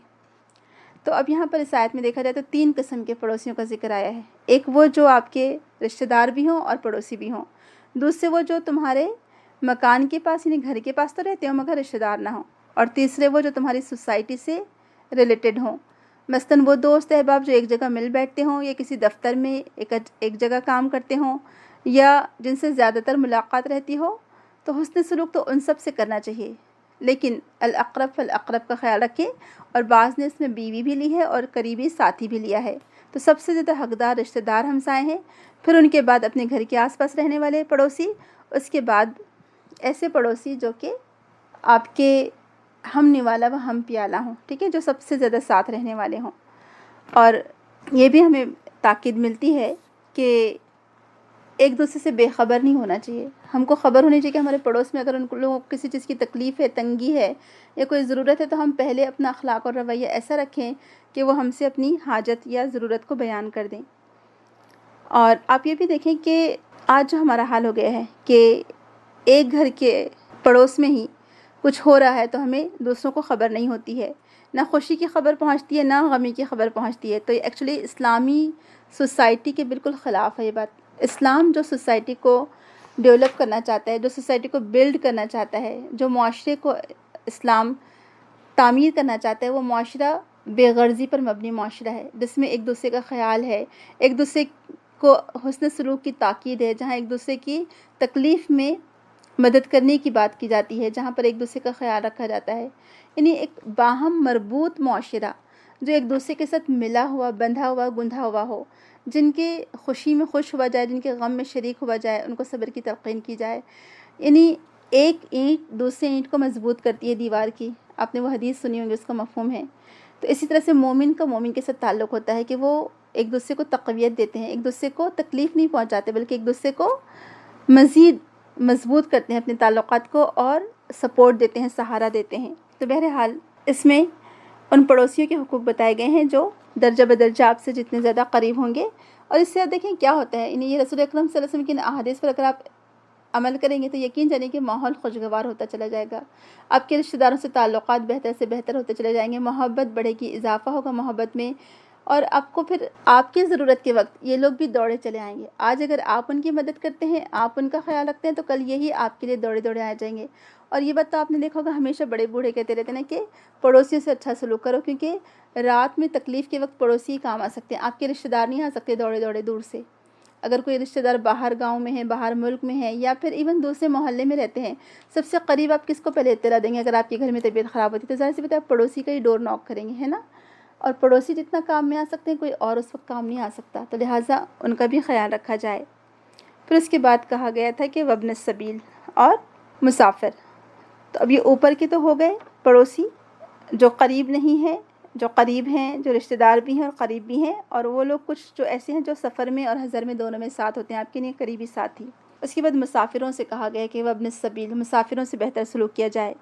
تو اب یہاں پر اس آیت میں دیکھا جائے تو 3 قسم کے پڑوسیوں کا ذکر آیا ہے۔ ایک وہ جو آپ کے رشتہ دار بھی ہوں اور پڑوسی بھی ہوں، دوسرے وہ جو تمہارے مکان کے پاس یعنی گھر کے پاس تو رہتے ہوں مگر رشتہ دار نہ ہوں، اور تیسرے وہ جو تمہاری سوسائٹی سے ریلیٹڈ ہوں، مثلاً وہ دوست احباب جو ایک جگہ مل بیٹھتے ہوں یا کسی دفتر میں ایک جگہ کام کرتے ہوں یا جن سے زیادہ تر ملاقات رہتی ہو، تو حسن سلوک تو ان سب سے کرنا چاہیے، لیکن الاقرب فالاقرب کا خیال رکھیں۔ اور بعض نے اس میں بیوی بھی لی ہے اور قریبی ساتھی بھی لیا ہے، تو سب سے زیادہ حقدار رشتہ دار ہمسائے ہیں، پھر ان کے بعد اپنے گھر کے آس پاس رہنے والے پڑوسی، اس کے بعد ایسے پڑوسی جو کہ آپ کے ہم نوالا و ہم پیالہ ہوں، ٹھیک ہے، جو سب سے زیادہ ساتھ رہنے والے ہوں۔ اور یہ بھی ہمیں تاکید ملتی ہے کہ ایک دوسرے سے بے خبر نہیں ہونا چاہیے۔ ہم کو خبر ہونی چاہیے کہ ہمارے پڑوس میں اگر ان لوگوں کو کسی چیز کی تکلیف ہے، تنگی ہے یا کوئی ضرورت ہے، تو ہم پہلے اپنا اخلاق اور رویہ ایسا رکھیں کہ وہ ہم سے اپنی حاجت یا ضرورت کو بیان کر دیں۔ اور آپ یہ بھی دیکھیں کہ آج جو ہمارا حال ہو گیا ہے کہ ایک گھر کے پڑوس میں ہی کچھ ہو رہا ہے تو ہمیں دوسروں کو خبر نہیں ہوتی ہے، نہ خوشی کی خبر پہنچتی ہے نہ غمی کی خبر پہنچتی ہے۔ تو یہ ایکچولی اسلامی سوسائٹی کے بالکل خلاف ہے یہ بات۔ اسلام جو سوسائٹی کو ڈیولپ کرنا چاہتا ہے، جو سوسائٹی کو بلڈ کرنا چاہتا ہے، جو معاشرے کو اسلام تعمیر کرنا چاہتا ہے، وہ معاشرہ بے غرضی پر مبنی معاشرہ ہے، جس میں ایک دوسرے کا خیال ہے، ایک دوسرے کو حسن سلوک کی تاکید ہے، جہاں ایک دوسرے کی تکلیف میں مدد کرنے کی بات کی جاتی ہے، جہاں پر ایک دوسرے کا خیال رکھا جاتا ہے، یعنی ایک باہم مربوط معاشرہ جو ایک دوسرے کے ساتھ ملا ہوا، بندھا ہوا، گندھا ہوا ہو، جن کے خوشی میں خوش ہوا جائے، جن کے غم میں شریک ہوا جائے، ان کو صبر کی تلقین کی جائے۔ یعنی ایک اینٹ دوسرے اینٹ کو مضبوط کرتی ہے دیوار کی، آپ نے وہ حدیث سنی ہوگی، اس کا مفہوم ہے۔ تو اسی طرح سے مومن کا مومن کے ساتھ تعلق ہوتا ہے کہ وہ ایک دوسرے کو تقویت دیتے ہیں، ایک دوسرے کو تکلیف نہیں پہنچاتے بلکہ ایک دوسرے کو مزید مضبوط کرتے ہیں اپنے تعلقات کو، اور سپورٹ دیتے ہیں، سہارا دیتے ہیں۔ تو بہرحال اس میں ان پڑوسیوں کے حقوق بتائے گئے ہیں جو درجہ بدرجہ آپ سے جتنے زیادہ قریب ہوں گے۔ اور اس سے آپ دیکھیں کیا ہوتا ہے، یہ رسول اکرم صلی اللہ علیہ وسلم کی احادیث پر اگر آپ عمل کریں گے تو یقین جانیں کہ ماحول خوشگوار ہوتا چلا جائے گا، آپ کے رشتہ داروں سے تعلقات بہتر سے بہتر ہوتے چلے جائیں گے، محبت بڑھے گی، اضافہ ہوگا محبت میں، اور آپ کو پھر آپ کی ضرورت کے وقت یہ لوگ بھی دوڑے چلے آئیں گے۔ آج اگر آپ ان کی مدد کرتے ہیں، آپ ان کا خیال رکھتے ہیں، تو کل یہی آپ کے لیے دوڑے دوڑے آ جائیں گے۔ اور یہ بات تو آپ نے دیکھا ہوگا، ہمیشہ بڑے بوڑھے کہتے رہتے ہیں کہ پڑوسیوں سے اچھا سلوک کرو، کیونکہ رات میں تکلیف کے وقت پڑوسی کام آ سکتے ہیں، آپ کے رشتہ دار نہیں آ سکتے دوڑے دوڑے دور سے۔ اگر کوئی رشتہ دار باہر گاؤں میں ہے، باہر ملک میں ہے، یا پھر ایون دوسرے محلے میں رہتے ہیں، سب سے قریب آپ کس کو پہلے اطلاع دیں گے؟ اگر آپ کے گھر میں طبیعت خراب ہوتی ہے تو ظاہر سی بات ہے آپ پڑوسی کا ہی ڈور ناک کریں گے، ہے نا؟ اور پڑوسی جتنا کام میں آ سکتے ہیں کوئی اور اس وقت کام نہیں آ سکتا، تو لہٰذا ان کا بھی خیال رکھا جائے۔ پھر اس کے بعد کہا گیا تھا کہ وابن السبیل اور مسافر۔ تو اب یہ اوپر کے تو ہو گئے پڑوسی جو قریب نہیں ہیں، جو قریب ہیں، جو رشتہ دار بھی ہیں اور قریب بھی ہیں، اور وہ لوگ کچھ جو ایسے ہیں جو سفر میں اور حضر میں دونوں میں ساتھ ہوتے ہیں، آپ کے لیے قریبی ساتھی۔ اس کے بعد مسافروں سے کہا گیا کہ وابن السبیل، مسافروں سے بہتر سلوک کیا جائے۔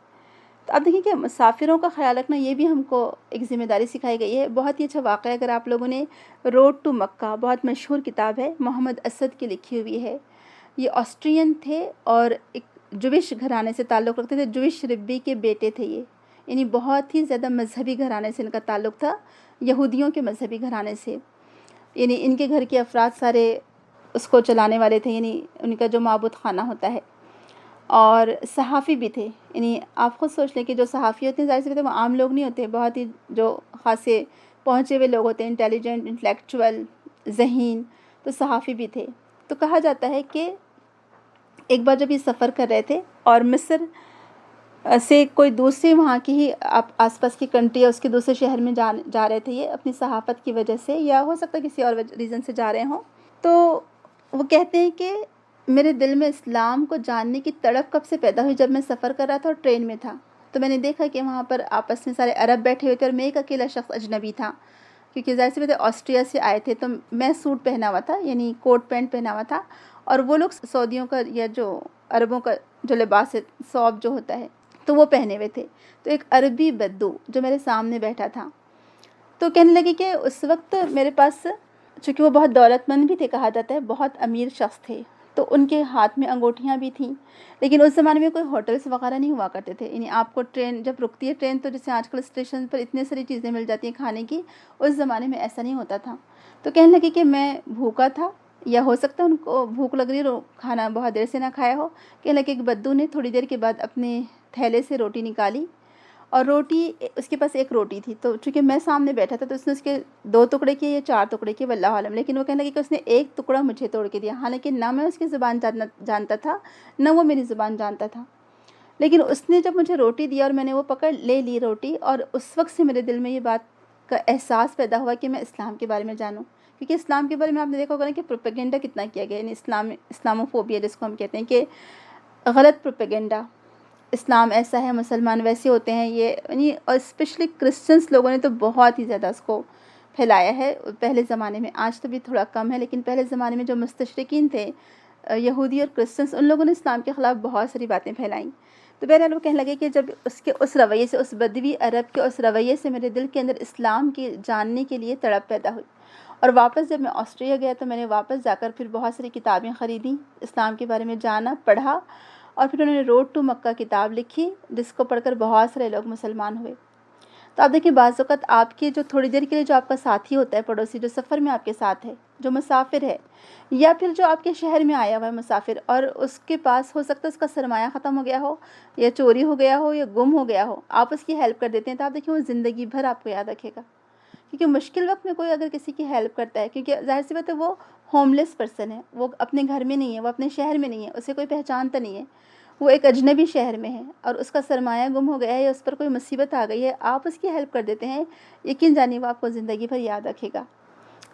تو اب دیکھیں کہ مسافروں کا خیال رکھنا یہ بھی ہم کو ایک ذمہ داری سکھائی گئی ہے۔ بہت ہی اچھا واقعہ، اگر آپ لوگوں نے روڈ ٹو مکہ، بہت مشہور کتاب ہے، محمد اسد کی لکھی ہوئی ہے، یہ آسٹرین تھے اور ایک جوش گھرانے سے تعلق رکھتے تھے، جوش ربی کے بیٹے تھے یہ، یعنی بہت ہی زیادہ مذہبی گھرانے سے ان کا تعلق تھا، یہودیوں کے مذہبی گھرانے سے، یعنی ان کے گھر کے افراد سارے اس کو چلانے والے تھے، یعنی ان کا جو معبود خانہ ہوتا ہے۔ اور صحافی بھی تھے. یعنی آپ خود سوچ لیں کہ جو صحافی ہوتے ہیں ظاہر سی بات ہے وہ عام لوگ نہیں ہوتے، بہت ہی جو خاصے پہنچے ہوئے لوگ ہوتے ہیں، انٹیلیجنٹ، انٹلیکچوئل، ذہین. تو صحافی بھی تھے. تو کہا جاتا ہے کہ ایک بار جب یہ سفر کر رہے تھے اور مصر سے کوئی دوسری وہاں کی ہی آس پاس کی کنٹری یا اس کے دوسرے شہر میں جا رہے تھے، یہ اپنی صحافت کی وجہ سے یا ہو سکتا ہے کسی اور ریزن سے جا رہے ہوں. تو وہ کہتے ہیں کہ میرے دل میں اسلام کو جاننے کی تڑپ کب سے پیدا ہوئی، جب میں سفر کر رہا تھا اور ٹرین میں تھا. تو میں نے دیکھا کہ وہاں پر آپس میں سارے عرب بیٹھے ہوئے تھے اور میں ایک اکیلا شخص اجنبی تھا، کیونکہ ظاہر سی بات ہے آسٹریا سے آئے تھے. تو میں سوٹ پہنا ہوا تھا، یعنی کوٹ پینٹ پہنا ہوا تھا، اور وہ لوگ سعودیوں کا یا جو عربوں کا جو لباس ہے ثوب جو ہوتا ہے تو وہ پہنے ہوئے تھے. تو ایک عربی بدو جو میرے سامنے بیٹھا تھا تو کہنے لگی کہ اس وقت میرے پاس، چونکہ وہ بہت دولت مند بھی تھے، کہا جاتا ہے بہت امیر شخص تھے، تو ان کے ہاتھ میں انگوٹھیاں بھی تھیں. لیکن اس زمانے میں کوئی ہوٹلس وغیرہ نہیں ہوا کرتے تھے. یعنی آپ کو ٹرین جب رکتی ہے ٹرین تو جیسے آج کل اسٹیشن پر اتنے ساری چیزیں مل جاتی ہیں کھانے کی، اس زمانے میں ایسا نہیں ہوتا تھا. تو کہنے لگی کہ میں بھوکا تھا، یا ہو سکتا ہے ان کو بھوک لگ رہی ہے، کھانا بہت دیر سے نہ کھایا ہو. کہنے لگے کہ بدو نے تھوڑی دیر کے بعد اپنے تھیلے سے روٹی نکالی، اور روٹی اس کے پاس ایک روٹی تھی. تو چونکہ میں سامنے بیٹھا تھا تو اس نے اس کے 2 ٹکڑے کیے یا 4 ٹکڑے کیے واللہ عالم، لیکن وہ کہنے لگے کہ اس نے ایک ٹکڑا مجھے توڑ کے دیا، حالانکہ نہ میں اس کی زبان جانتا تھا نہ وہ میری زبان جانتا تھا. لیکن اس نے جب مجھے روٹی دیا اور میں نے وہ پکڑ لے لی روٹی، اور اس وقت سے میرے دل میں یہ بات کا احساس پیدا ہوا کہ میں اسلام کے بارے میں جانوں. کیونکہ اسلام کے بارے میں آپ نے دیکھا ہوگا نا کہ پروپیگنڈا کتنا کیا گیا، یعنی اسلاموفوبیا جس کو ہم کہتے ہیں، کہ غلط پروپیگنڈا، اسلام ایسا ہے، مسلمان ویسے ہوتے ہیں، یہ یعنی اور اسپیشلی کرسچنس لوگوں نے تو بہت ہی زیادہ اس کو پھیلایا ہے پہلے زمانے میں. آج تو بھی تھوڑا کم ہے، لیکن پہلے زمانے میں جو مستشرقین تھے، یہودی اور کرسچنس، ان لوگوں نے اسلام کے خلاف بہت ساری باتیں پھیلائیں. تو بہرحال وہ کہنے لگے کہ جب اس کے اس رویے سے، اس بدوی عرب کے اس رویے سے میرے دل کے اندر اسلام کی جاننے کے لیے تڑپ پیدا ہوئی. اور واپس جب میں آسٹریا گیا تو میں نے واپس جا کر پھر بہت ساری کتابیں خریدیں، اسلام کے بارے میں جانا، پڑھا، اور پھر انہوں نے روڈ ٹو مکہ کتاب لکھی جس کو پڑھ کر بہت سارے لوگ مسلمان ہوئے. تو آپ دیکھیں بعض اوقات آپ کے جو تھوڑی دیر کے لیے جو آپ کا ساتھی ہوتا ہے، پڑوسی جو سفر میں آپ کے ساتھ ہے، جو مسافر ہے، یا پھر جو آپ کے شہر میں آیا ہوا ہے مسافر، اور اس کے پاس ہو سکتا ہے اس کا سرمایہ ختم ہو گیا ہو، یا چوری ہو گیا ہو، یا گم ہو گیا ہو، آپ اس کی ہیلپ کر دیتے ہیں، تو آپ دیکھیں وہ زندگی بھر آپ کو یاد رکھے گا. کیونکہ مشکل وقت میں کوئی اگر کسی کی ہیلپ کرتا ہے، کیونکہ ظاہر سی بات ہے وہ ہوم لیس پرسن ہے، وہ اپنے گھر میں نہیں ہے، وہ اپنے شہر میں نہیں ہے، اسے کوئی پہچانتا نہیں ہے، وہ ایک اجنبی شہر میں ہے، اور اس کا سرمایہ گم ہو گیا ہے یا اس پر کوئی مصیبت آ گئی ہے، آپ اس کی ہیلپ کر دیتے ہیں، یقین جانیے وہ آپ کو زندگی بھر یاد رکھے گا.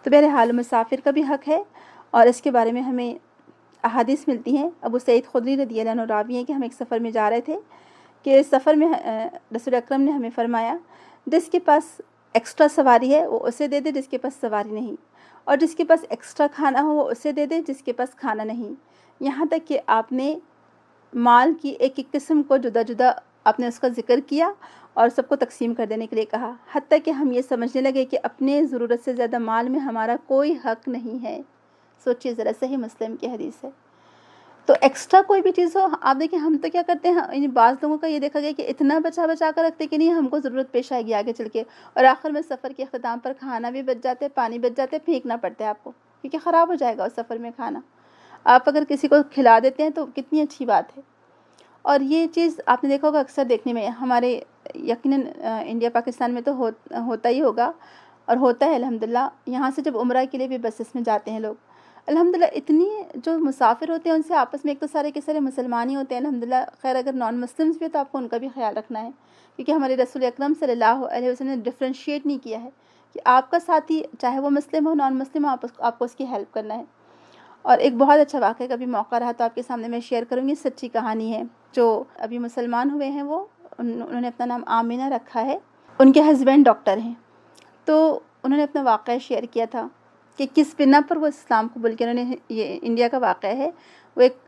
تو بہرحال مسافر کا بھی حق ہے، اور اس کے بارے میں ہمیں احادیث ملتی ہیں. ابو سعید خدری رضی اللہ عنہ راوی ہیں کہ ہم ایک سفر میں جا رہے تھے، کہ سفر میں رسول اکرم نے ہمیں فرمایا جس کے پاس ایکسٹرا سواری ہے وہ اسے دے دے جس کے پاس سواری نہیں، اور جس کے پاس ایکسٹرا کھانا ہو وہ اسے دے دے جس کے پاس کھانا نہیں. یہاں تک کہ آپ نے مال کی ایک ایک قسم کو جدا جدا آپ نے اس کا ذکر کیا اور سب کو تقسیم کر دینے کے لیے کہا، حتیٰ کہ ہم یہ سمجھنے لگے کہ اپنے ضرورت سے زیادہ مال میں ہمارا کوئی حق نہیں ہے. سوچیے ذرا، صحیح مسلم کی حدیث ہے. تو ایکسٹرا کوئی بھی چیز ہو، آپ دیکھیں ہم تو کیا کرتے ہیں، یعنی بعض لوگوں کا یہ دیکھا گیا کہ اتنا بچا کر رکھتے کہ نہیں ہم کو ضرورت پیش آئے گی آگے چل کے، اور آخر میں سفر کے اختتام پر کھانا بھی بچ جاتے، پانی بچ جاتے، پھینکنا پڑتا ہے آپ کو، کیونکہ خراب ہو جائے گا اس سفر میں کھانا. آپ اگر کسی کو کھلا دیتے ہیں تو کتنی اچھی بات ہے. اور یہ چیز آپ نے دیکھا ہوگا اکثر دیکھنے میں، ہمارے یقیناً انڈیا پاکستان میں تو ہوتا ہی ہوگا اور ہوتا ہے الحمدللہ. یہاں سے جب عمرہ کے لیے بھی بسس میں جاتے ہیں لوگ، الحمدللہ اتنی جو مسافر ہوتے ہیں ان سے آپس میں ایک تو سارے کے سارے مسلمان ہی ہوتے ہیں الحمدللہ. خیر اگر نان مسلمس بھی ہو تو آپ کو ان کا بھی خیال رکھنا ہے، کیونکہ ہمارے رسول اکرم صلی اللہ علیہ وسلم نے ڈفرینشیٹ نہیں کیا ہے کہ آپ کا ساتھی چاہے وہ مسلم ہو نان مسلم ہو، آپ کو اس کی ہیلپ کرنا ہے. اور ایک بہت اچھا واقعہ کبھی موقع رہا تو آپ کے سامنے میں شیئر کروں گی، سچی کہانی ہے. جو ابھی مسلمان ہوئے ہیں وہ انہوں نے اپنا نام آمینہ رکھا ہے، ان کے ہسبینڈ ڈاکٹر ہیں. تو انہوں نے اپنا واقعہ شیئر کیا تھا کہ کس بنا پر وہ اسلام قبول کیا. انہوں نے، یہ انڈیا کا واقعہ ہے، وہ ایک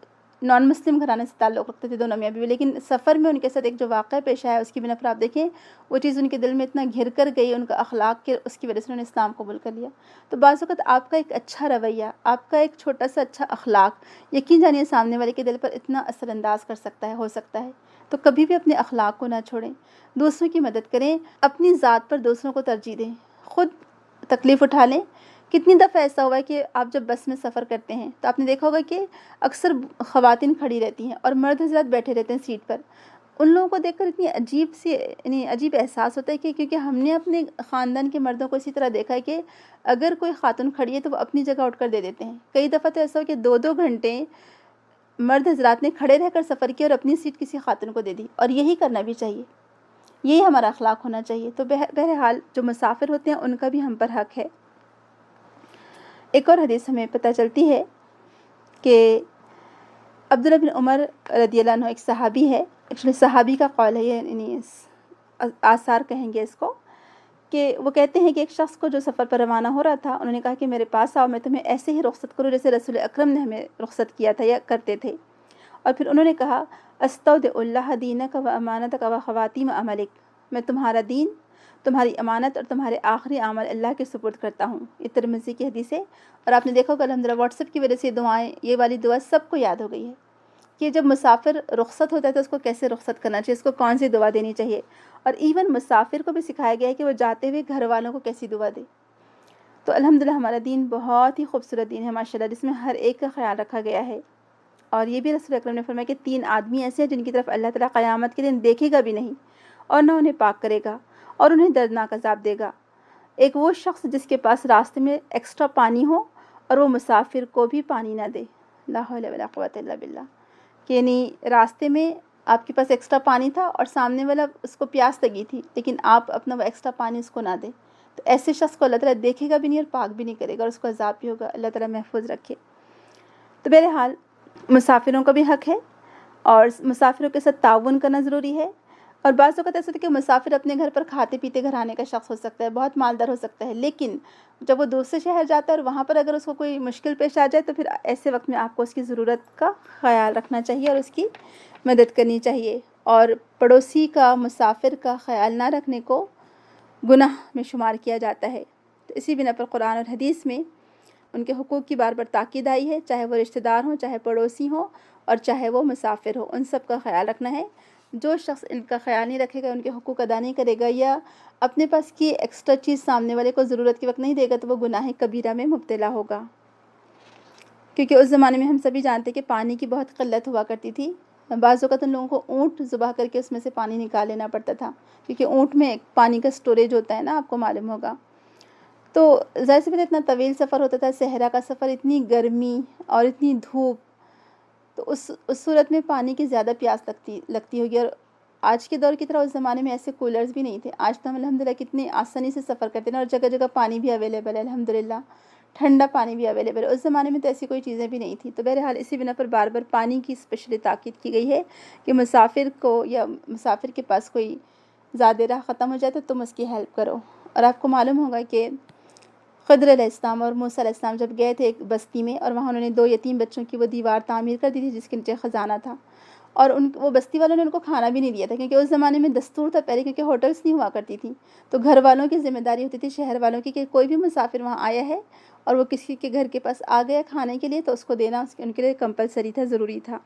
نان مسلم گھرانے سے تعلق رکھتے تھے دونوں میاں بیوی، لیکن سفر میں ان کے ساتھ ایک جو واقعہ پیش آیا اس کی بنا پر آپ دیکھیں وہ چیز ان کے دل میں اتنا گھر کر گئی، ان کا اخلاق کے اس کی وجہ سے انہوں نے اسلام قبول کر لیا. تو بعض اوقات آپ کا ایک اچھا رویہ، آپ کا ایک چھوٹا سا اچھا اخلاق، یقین جانیے سامنے والے کے دل پر اتنا اثر انداز کر سکتا ہے، ہو سکتا ہے. تو کبھی بھی اپنے اخلاق کو نہ چھوڑیں، دوسروں کی مدد کریں، اپنی ذات پر دوسروں کو ترجیح دیں، خود تکلیف اٹھا لیں، کتنی دفعہ ایسا ہوا ہے کہ آپ جب بس میں سفر کرتے ہیں تو آپ نے دیکھا ہوگا کہ اکثر خواتین کھڑی رہتی ہیں اور مرد حضرات بیٹھے رہتے ہیں سیٹ پر. ان لوگوں کو دیکھ کر اتنی عجیب احساس ہوتا ہے کہ کیونکہ ہم نے اپنے خاندان کے مردوں کو اسی طرح دیکھا ہے کہ اگر کوئی خاتون کھڑی ہے تو وہ اپنی جگہ اٹھ کر دے دیتے ہیں. کئی دفعہ تو ایسا ہو کہ 2 گھنٹے مرد حضرات نے کھڑے رہ کر سفر کیا اور اپنی سیٹ کسی خاتون کو دے دی, اور یہی کرنا بھی چاہیے, یہی ہمارا اخلاق ہونا چاہیے. تو بہرحال جو مسافر ہوتے ہیں ان کا بھی ہم پر حق ہے. ایک اور حدیث ہمیں پتہ چلتی ہے کہ عبداللہ بن عمر رضی اللہ عنہ ایک صحابی ہے, ایکچولی صحابی کا قول ہے, یعنی آثار کہیں گے اس کو, کہ وہ کہتے ہیں کہ ایک شخص کو جو سفر پر روانہ ہو رہا تھا, انہوں نے کہا کہ میرے پاس آؤ, میں تمہیں ایسے ہی رخصت کروں جیسے رسول اکرم نے ہمیں رخصت کیا تھا یا کرتے تھے. اور پھر انہوں نے کہا استودع اللہ دینک و امانتک و خواتیم عملک, میں تمہارا دین, تمہاری امانت اور تمہارے آخری عمل اللہ کے سپرد کرتا ہوں. یہ ترمذی کی حدیث ہے. اور آپ نے دیکھا ہوگا الحمدللہ واٹس ایپ کی وجہ سے دعائیں, یہ والی دعا سب کو یاد ہو گئی ہے کہ جب مسافر رخصت ہوتا ہے تو اس کو کیسے رخصت کرنا چاہیے, اس کو کون سی دعا دینی چاہیے. اور ایون مسافر کو بھی سکھایا گیا ہے کہ وہ جاتے ہوئے گھر والوں کو کیسی دعا دے. تو الحمدللہ ہمارا دین بہت ہی خوبصورت دین ہے ماشاءاللہ, جس میں ہر ایک کا خیال رکھا گیا ہے. اور یہ بھی رسول اکرم نے فرمایا کہ 3 آدمی ایسے ہیں جن کی طرف اللہ تعالیٰ قیامت کے دن دیکھے گا بھی نہیں اور نہ انہیں پاک کرے گا اور انہیں دردناک عذاب دے گا. ایک وہ شخص جس کے پاس راستے میں ایکسٹرا پانی ہو اور وہ مسافر کو بھی پانی نہ دے. لا حول ولا قوت الا باللہ. یعنی راستے میں آپ کے پاس ایکسٹرا پانی تھا اور سامنے والا اس کو پیاس لگی تھی, لیکن آپ اپنا وہ ایکسٹرا پانی اس کو نہ دیں, تو ایسے شخص کو اللہ تعالیٰ دیکھے گا بھی نہیں اور پاک بھی نہیں کرے گا, اور اس کو عذاب بھی ہوگا. اللہ تعالیٰ محفوظ رکھے. تو بہرحال مسافروں کا بھی حق ہے اور مسافروں کے ساتھ تعاون کرنا ضروری ہے. اور بعض اوقات ایسا ہوتا ہے کہ مسافر اپنے گھر پر کھاتے پیتے گھر آنے کا شخص ہو سکتا ہے, بہت مالدار ہو سکتا ہے, لیکن جب وہ دوسرے شہر جاتا ہے اور وہاں پر اگر اس کو کوئی مشکل پیش آ جائے تو پھر ایسے وقت میں آپ کو اس کی ضرورت کا خیال رکھنا چاہیے اور اس کی مدد کرنی چاہیے. اور پڑوسی کا, مسافر کا خیال نہ رکھنے کو گناہ میں شمار کیا جاتا ہے. تو اسی بنا پر قرآن اور حدیث میں ان کے حقوق کی بار بار تاکید آئی ہے, چاہے وہ رشتہ دار ہوں, چاہے پڑوسی ہوں, اور چاہے وہ مسافر ہو, ان سب کا خیال رکھنا ہے. جو شخص ان کا خیال نہیں رکھے گا, ان کے حقوق ادا نہیں کرے گا, یا اپنے پاس کی ایکسٹرا چیز سامنے والے کو ضرورت کے وقت نہیں دے گا, تو وہ گناہ کبیرہ میں مبتلا ہوگا. کیونکہ اس زمانے میں ہم سبھی جانتے کہ پانی کی بہت قلت ہوا کرتی تھی. بعض اوقات ان لوگوں کو اونٹ ذبح کر کے اس میں سے پانی نکال لینا پڑتا تھا, کیونکہ اونٹ میں پانی کا سٹوریج ہوتا ہے نا, آپ کو معلوم ہوگا. تو ظاہر سی بات ہے اتنا طویل سفر ہوتا تھا, صحرا کا سفر, اتنی گرمی اور اتنی دھوپ, تو اس صورت میں پانی کی زیادہ پیاس لگتی ہوگی. اور آج کے دور کی طرح اس زمانے میں ایسے کولرز بھی نہیں تھے. آج تو ہم الحمدللہ کتنی آسانی سے سفر کرتے ہیں اور جگہ جگہ پانی بھی اویلیبل ہے, الحمدللہ ٹھنڈا پانی بھی اویلیبل ہے. اس زمانے میں تو ایسی کوئی چیزیں بھی نہیں تھیں. تو بہرحال اسی بنا پر بار بار پانی کی اسپیشلی تاکید کی گئی ہے کہ مسافر کو, یا مسافر کے پاس کوئی زیادہ راہ ختم ہو جائے تو تم اس کی ہیلپ کرو. اور آپ کو معلوم ہوگا کہ خضر علیہ السلام اور موسیٰ علیہ السلام جب گئے تھے ایک بستی میں, اور وہاں انہوں نے 2 یتیم بچوں کی وہ دیوار تعمیر کر دی تھی جس کے نیچے خزانہ تھا, اور وہ بستی والوں نے ان کو کھانا بھی نہیں دیا تھا, کیونکہ اس زمانے میں دستور تھا پہلے, کیونکہ ہوٹلس نہیں ہوا کرتی تھی, تو گھر والوں کی ذمہ داری ہوتی تھی, شہر والوں کی, کہ کوئی بھی مسافر وہاں آیا ہے اور وہ کسی کے گھر کے پاس آ گیا کھانے کے لیے تو اس کو دینا ان کے لیے کمپلسری تھا, ضروری تھا.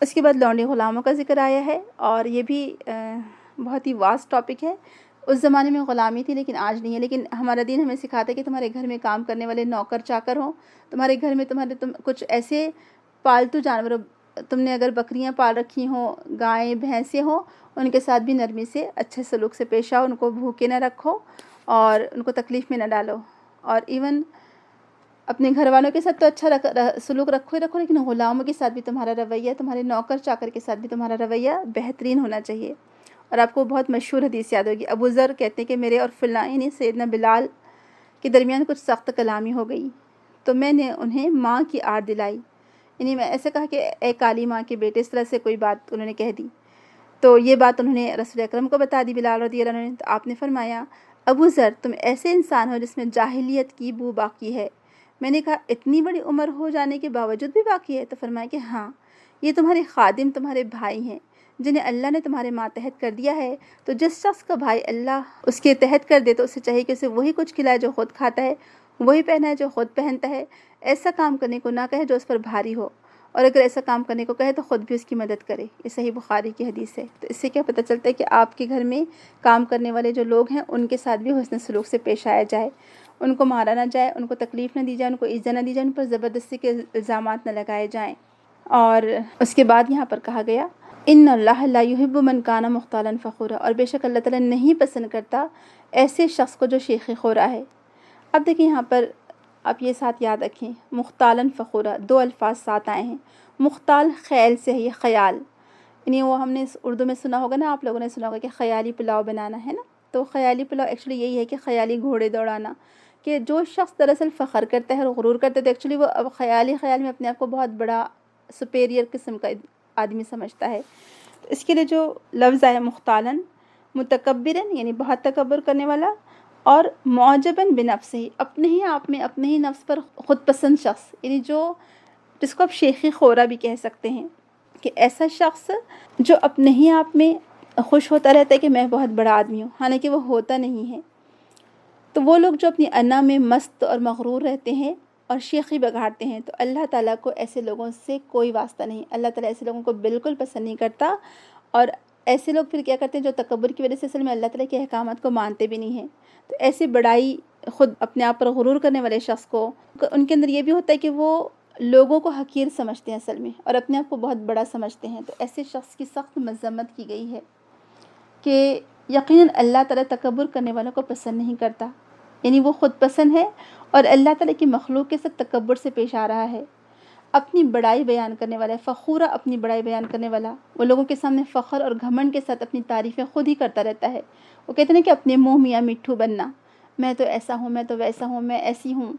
اس کے بعد لونڈی غلاموں کا ذکر آیا ہے, اور یہ بھی بہت ہی واسٹ ٹاپک ہے. اس زمانے میں غلامی تھی لیکن آج نہیں ہے. لیکن ہمارا دین ہمیں سکھاتا ہے کہ تمہارے گھر میں کام کرنے والے نوکر چاکر ہوں, تمہارے گھر میں تم کچھ ایسے پالتو جانور, تم نے اگر بکریاں پال رکھی ہوں, گائیں بھینسیں ہوں, ان کے ساتھ بھی نرمی سے اچھے سلوک سے پیش آؤ, ان کو بھوکے نہ رکھو اور ان کو تکلیف میں نہ ڈالو. اور ایون اپنے گھر والوں کے ساتھ تو اچھا سلوک رکھو ہی رکھو, لیکن غلاموں کے ساتھ بھی تمہارا رویہ, تمہارے نوکر چاکر کے ساتھ بھی تمہارا رویہ بہترین ہونا چاہیے. اور آپ کو بہت مشہور حدیث یاد ہوگی, ابو ذر کہتے ہیں کہ میرے اور فلاں یعنی سیدنا بلال کے درمیان کچھ سخت کلامی ہو گئی, تو میں نے انہیں ماں کی آڑ دلائی, یعنی میں ایسے کہا کہ اے کالی ماں کے بیٹے, اس طرح سے کوئی بات انہوں نے کہہ دی. تو یہ بات انہوں نے رسول اکرم کو بتا دی, بلال رضی اللہ عنہ نے. تو آپ نے فرمایا ابو ذر تم ایسے انسان ہو جس میں جاہلیت کی بو باقی ہے. میں نے کہا اتنی بڑی عمر ہو جانے کے باوجود بھی باقی ہے؟ تو فرمایا کہ ہاں, یہ تمہارے خادم تمہارے بھائی ہیں جنہیں اللہ نے تمہارے ماتحت کر دیا ہے. تو جس شخص کا بھائی اللہ اس کے تحت کر دے تو اسے چاہیے کہ اسے وہی کچھ کھلائے جو خود کھاتا ہے, وہی پہنائے جو خود پہنتا ہے, ایسا کام کرنے کو نہ کہے جو اس پر بھاری ہو, اور اگر ایسا کام کرنے کو کہے تو خود بھی اس کی مدد کرے. یہ صحیح بخاری کی حدیث ہے. تو اس سے کیا پتہ چلتا ہے کہ آپ کے گھر میں کام کرنے والے جو لوگ ہیں ان کے ساتھ بھی حسن سلوک سے پیش آیا جائے. ان کو مارا نہ جائے، ان کو تکلیف نہ دی جائے، ان کو ایذا نہ دی جائے، ان پر زبردستی کے الزامات نہ لگائے جائیں۔ اور اس کے بعد یہاں پر کہا گیا ان اللہ لا یحب من کان مختالا فخورا، اور بے شک اللہ تعالیٰ نہیں پسند کرتا ایسے شخص کو جو شیخی خورا ہے۔ اب دیکھیں یہاں پر آپ یہ ساتھ یاد رکھیں، مختالاً فخورا، دو الفاظ ساتھ آئے ہیں۔ مختال خیال سے ہے، یہ خیال، یعنی وہ ہم نے اردو میں سنا ہوگا نا، آپ لوگوں نے سنا ہوگا کہ خیالی پلاؤ بنانا ہے نا، تو خیالی پلاؤ ایکچولی یہی ہے کہ خیالی گھوڑے دوڑانا، کہ جو شخص دراصل فخر کرتا ہے اور غرور کرتا ہے تو ایکچولی وہ اب خیال میں اپنے آپ کو بہت بڑا سپیریئر قسم کا آدمی سمجھتا ہے۔ تو اس کے لیے جو لفظ آیا مختالاً، متکبراً یعنی بہت تکبر کرنے والا، اور معجباً بنفسہ، اپنے ہی آپ میں اپنے ہی نفس پر خود پسند شخص، یعنی جس کو آپ شیخی خورا بھی کہہ سکتے ہیں، کہ ایسا شخص جو اپنے ہی آپ میں خوش ہوتا رہتا ہے کہ میں بہت بڑا آدمی ہوں، حالانکہ وہ ہوتا نہیں ہے۔ تو وہ لوگ جو اپنی انا میں مست اور مغرور رہتے ہیں اور شیخی بگاڑتے ہیں، تو اللہ تعالیٰ کو ایسے لوگوں سے کوئی واسطہ نہیں، اللہ تعالیٰ ایسے لوگوں کو بالکل پسند نہیں کرتا۔ اور ایسے لوگ پھر کیا کرتے ہیں جو تکبر کی وجہ سے اصل میں اللہ تعالیٰ کے احکامات کو مانتے بھی نہیں ہیں، تو ایسی بڑائی خود اپنے آپ پر غرور کرنے والے شخص کو، ان کے اندر یہ بھی ہوتا ہے کہ وہ لوگوں کو حقیر سمجھتے ہیں اصل میں، اور اپنے آپ کو بہت بڑا سمجھتے ہیں۔ تو ایسے شخص کی سخت مذمت کی گئی ہے کہ یقیناً اللہ تعالیٰ تکبر کرنے والوں کو پسند نہیں کرتا، یعنی وہ خود پسند ہے اور اللہ تعالیٰ کی مخلوق کے ساتھ تکبر سے پیش آ رہا ہے، اپنی بڑائی بیان کرنے والا ہے، فخورہ اپنی بڑائی بیان کرنے والا، وہ لوگوں کے سامنے فخر اور گھمنڈ کے ساتھ اپنی تعریفیں خود ہی کرتا رہتا ہے۔ وہ کہتے ہیں کہ اپنے منہ میاں مٹھو بننا، میں تو ایسا ہوں، میں تو ویسا ہوں، میں ایسی ہوں،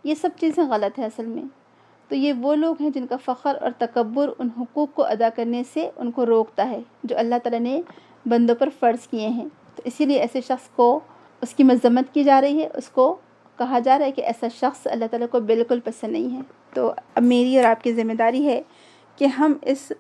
یہ سب چیزیں غلط ہے اصل میں۔ تو یہ وہ لوگ ہیں جن کا فخر اور تکبر ان حقوق کو ادا کرنے سے ان کو روکتا ہے جو اللہ تعالیٰ نے بندوں پر فرض کیے ہیں۔ تو اسی لیے ایسے شخص کو اس کی مذمت کی جا رہی ہے، اس کو کہا جا رہا ہے کہ ایسا شخص اللہ تعالیٰ کو بالکل پسند نہیں ہے۔ تو اب میری اور آپ کی ذمہ داری ہے کہ ہم اس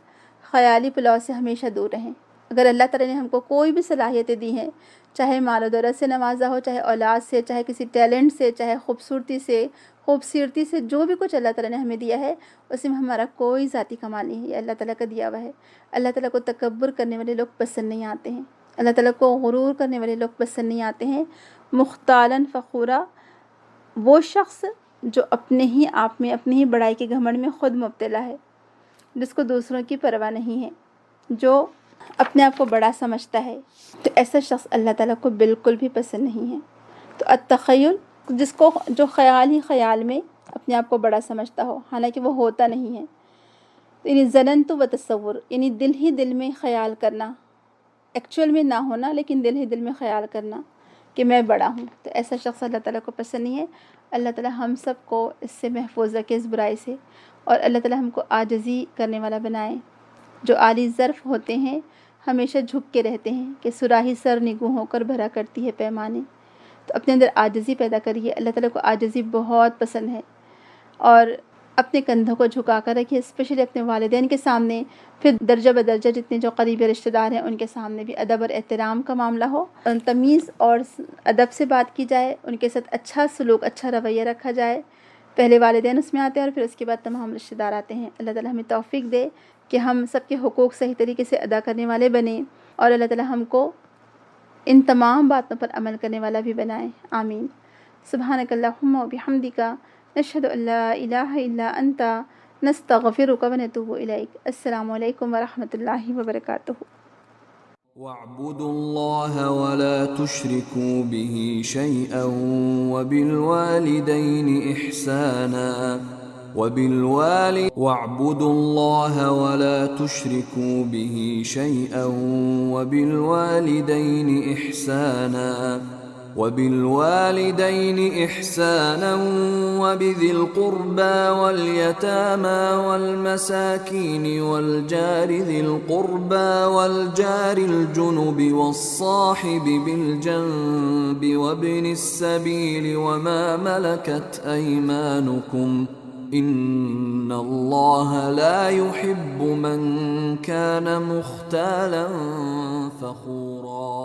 خیالی پلاؤ سے ہمیشہ دور رہیں۔ اگر اللہ تعالیٰ نے ہم کو کوئی بھی صلاحیتیں دی ہیں، چاہے مال و دولت سے نوازا ہو، چاہے اولاد سے، چاہے کسی ٹیلنٹ سے، چاہے خوبصورتی سے، خوبصورتی سے، جو بھی کچھ اللہ تعالیٰ نے ہمیں دیا ہے اس میں ہمارا کوئی ذاتی کمال نہیں ہے، یہ اللہ تعالیٰ کا دیا ہوا ہے۔ اللہ تعالیٰ کو تکبر کرنے والے لوگ پسند نہیں آتے ہیں، اللہ تعالیٰ کو غرور کرنے والے لوگ پسند نہیں آتے ہیں۔ مختالاً فخورا، وہ شخص جو اپنے ہی آپ میں اپنی ہی بڑائی کے گھمنڈ میں خود مبتلا ہے، جس کو دوسروں کی پرواہ نہیں ہے، جو اپنے آپ کو بڑا سمجھتا ہے، تو ایسا شخص اللہ تعالیٰ کو بالکل بھی پسند نہیں ہے۔ تو التخیل، جو خیال ہی خیال میں اپنے آپ کو بڑا سمجھتا ہو حالانکہ وہ ہوتا نہیں ہے، یعنی ظننت و تصور، یعنی دل ہی دل میں خیال کرنا، ایکچوئل میں نہ ہونا لیکن دل ہی دل میں خیال کرنا کہ میں بڑا ہوں، تو ایسا شخص اللہ تعالیٰ کو پسند نہیں ہے۔ اللہ تعالیٰ ہم سب کو اس سے محفوظ رکھے، اس برائی سے، اور اللہ تعالیٰ ہم کو عاجزی کرنے والا بنائے۔ جو عالی ظرف ہوتے ہیں ہمیشہ جھک کے رہتے ہیں کہ صراحی سر نگوں ہو کر بھرا کرتی ہے پیمانے، تو اپنے اندر عاجزی پیدا کریے۔ اللہ تعالیٰ کو عاجزی بہت پسند ہے، اور اپنے کندھوں کو جھکا کر رکھیے، اسپیشلی اپنے والدین کے سامنے، پھر درجہ بدرجہ جتنے جو قریبی رشتہ دار ہیں ان کے سامنے بھی ادب اور احترام کا معاملہ ہو، تمیز اور ادب سے بات کی جائے، ان کے ساتھ اچھا سلوک، اچھا رویہ رکھا جائے۔ پہلے والدین اس میں آتے ہیں اور پھر اس کے بعد تمام رشتہ دار آتے ہیں۔ اللہ تعالیٰ ہمیں توفیق دے کہ ہم سب کے حقوق صحیح طریقے سے ادا کرنے والے بنیں، اور اللہ تعالیٰ ہم کو ان تمام باتوں پر عمل کرنے والا بھی بنائے، آمین۔ سبحانک اللہم و بحمدک، نشہد ان لا الہ الا انت، نستغفرک و نتوب الیک۔ السلام علیکم ورحمۃ اللہ وبرکاتہ۔ واعبدوا الله ولا تشركوا به شيئا وبالوالدين إحسانا واعبدوا الله ولا تشركوا به شيئا وبالوالدين إحسانا وبذي القربى واليتامى والمساكين والجار ذي القربى والجار الجنب والصاحب بالجنب وابن السبيل وما ملكت أيمانكم إن الله لا يحب من كان مختالا فخورا۔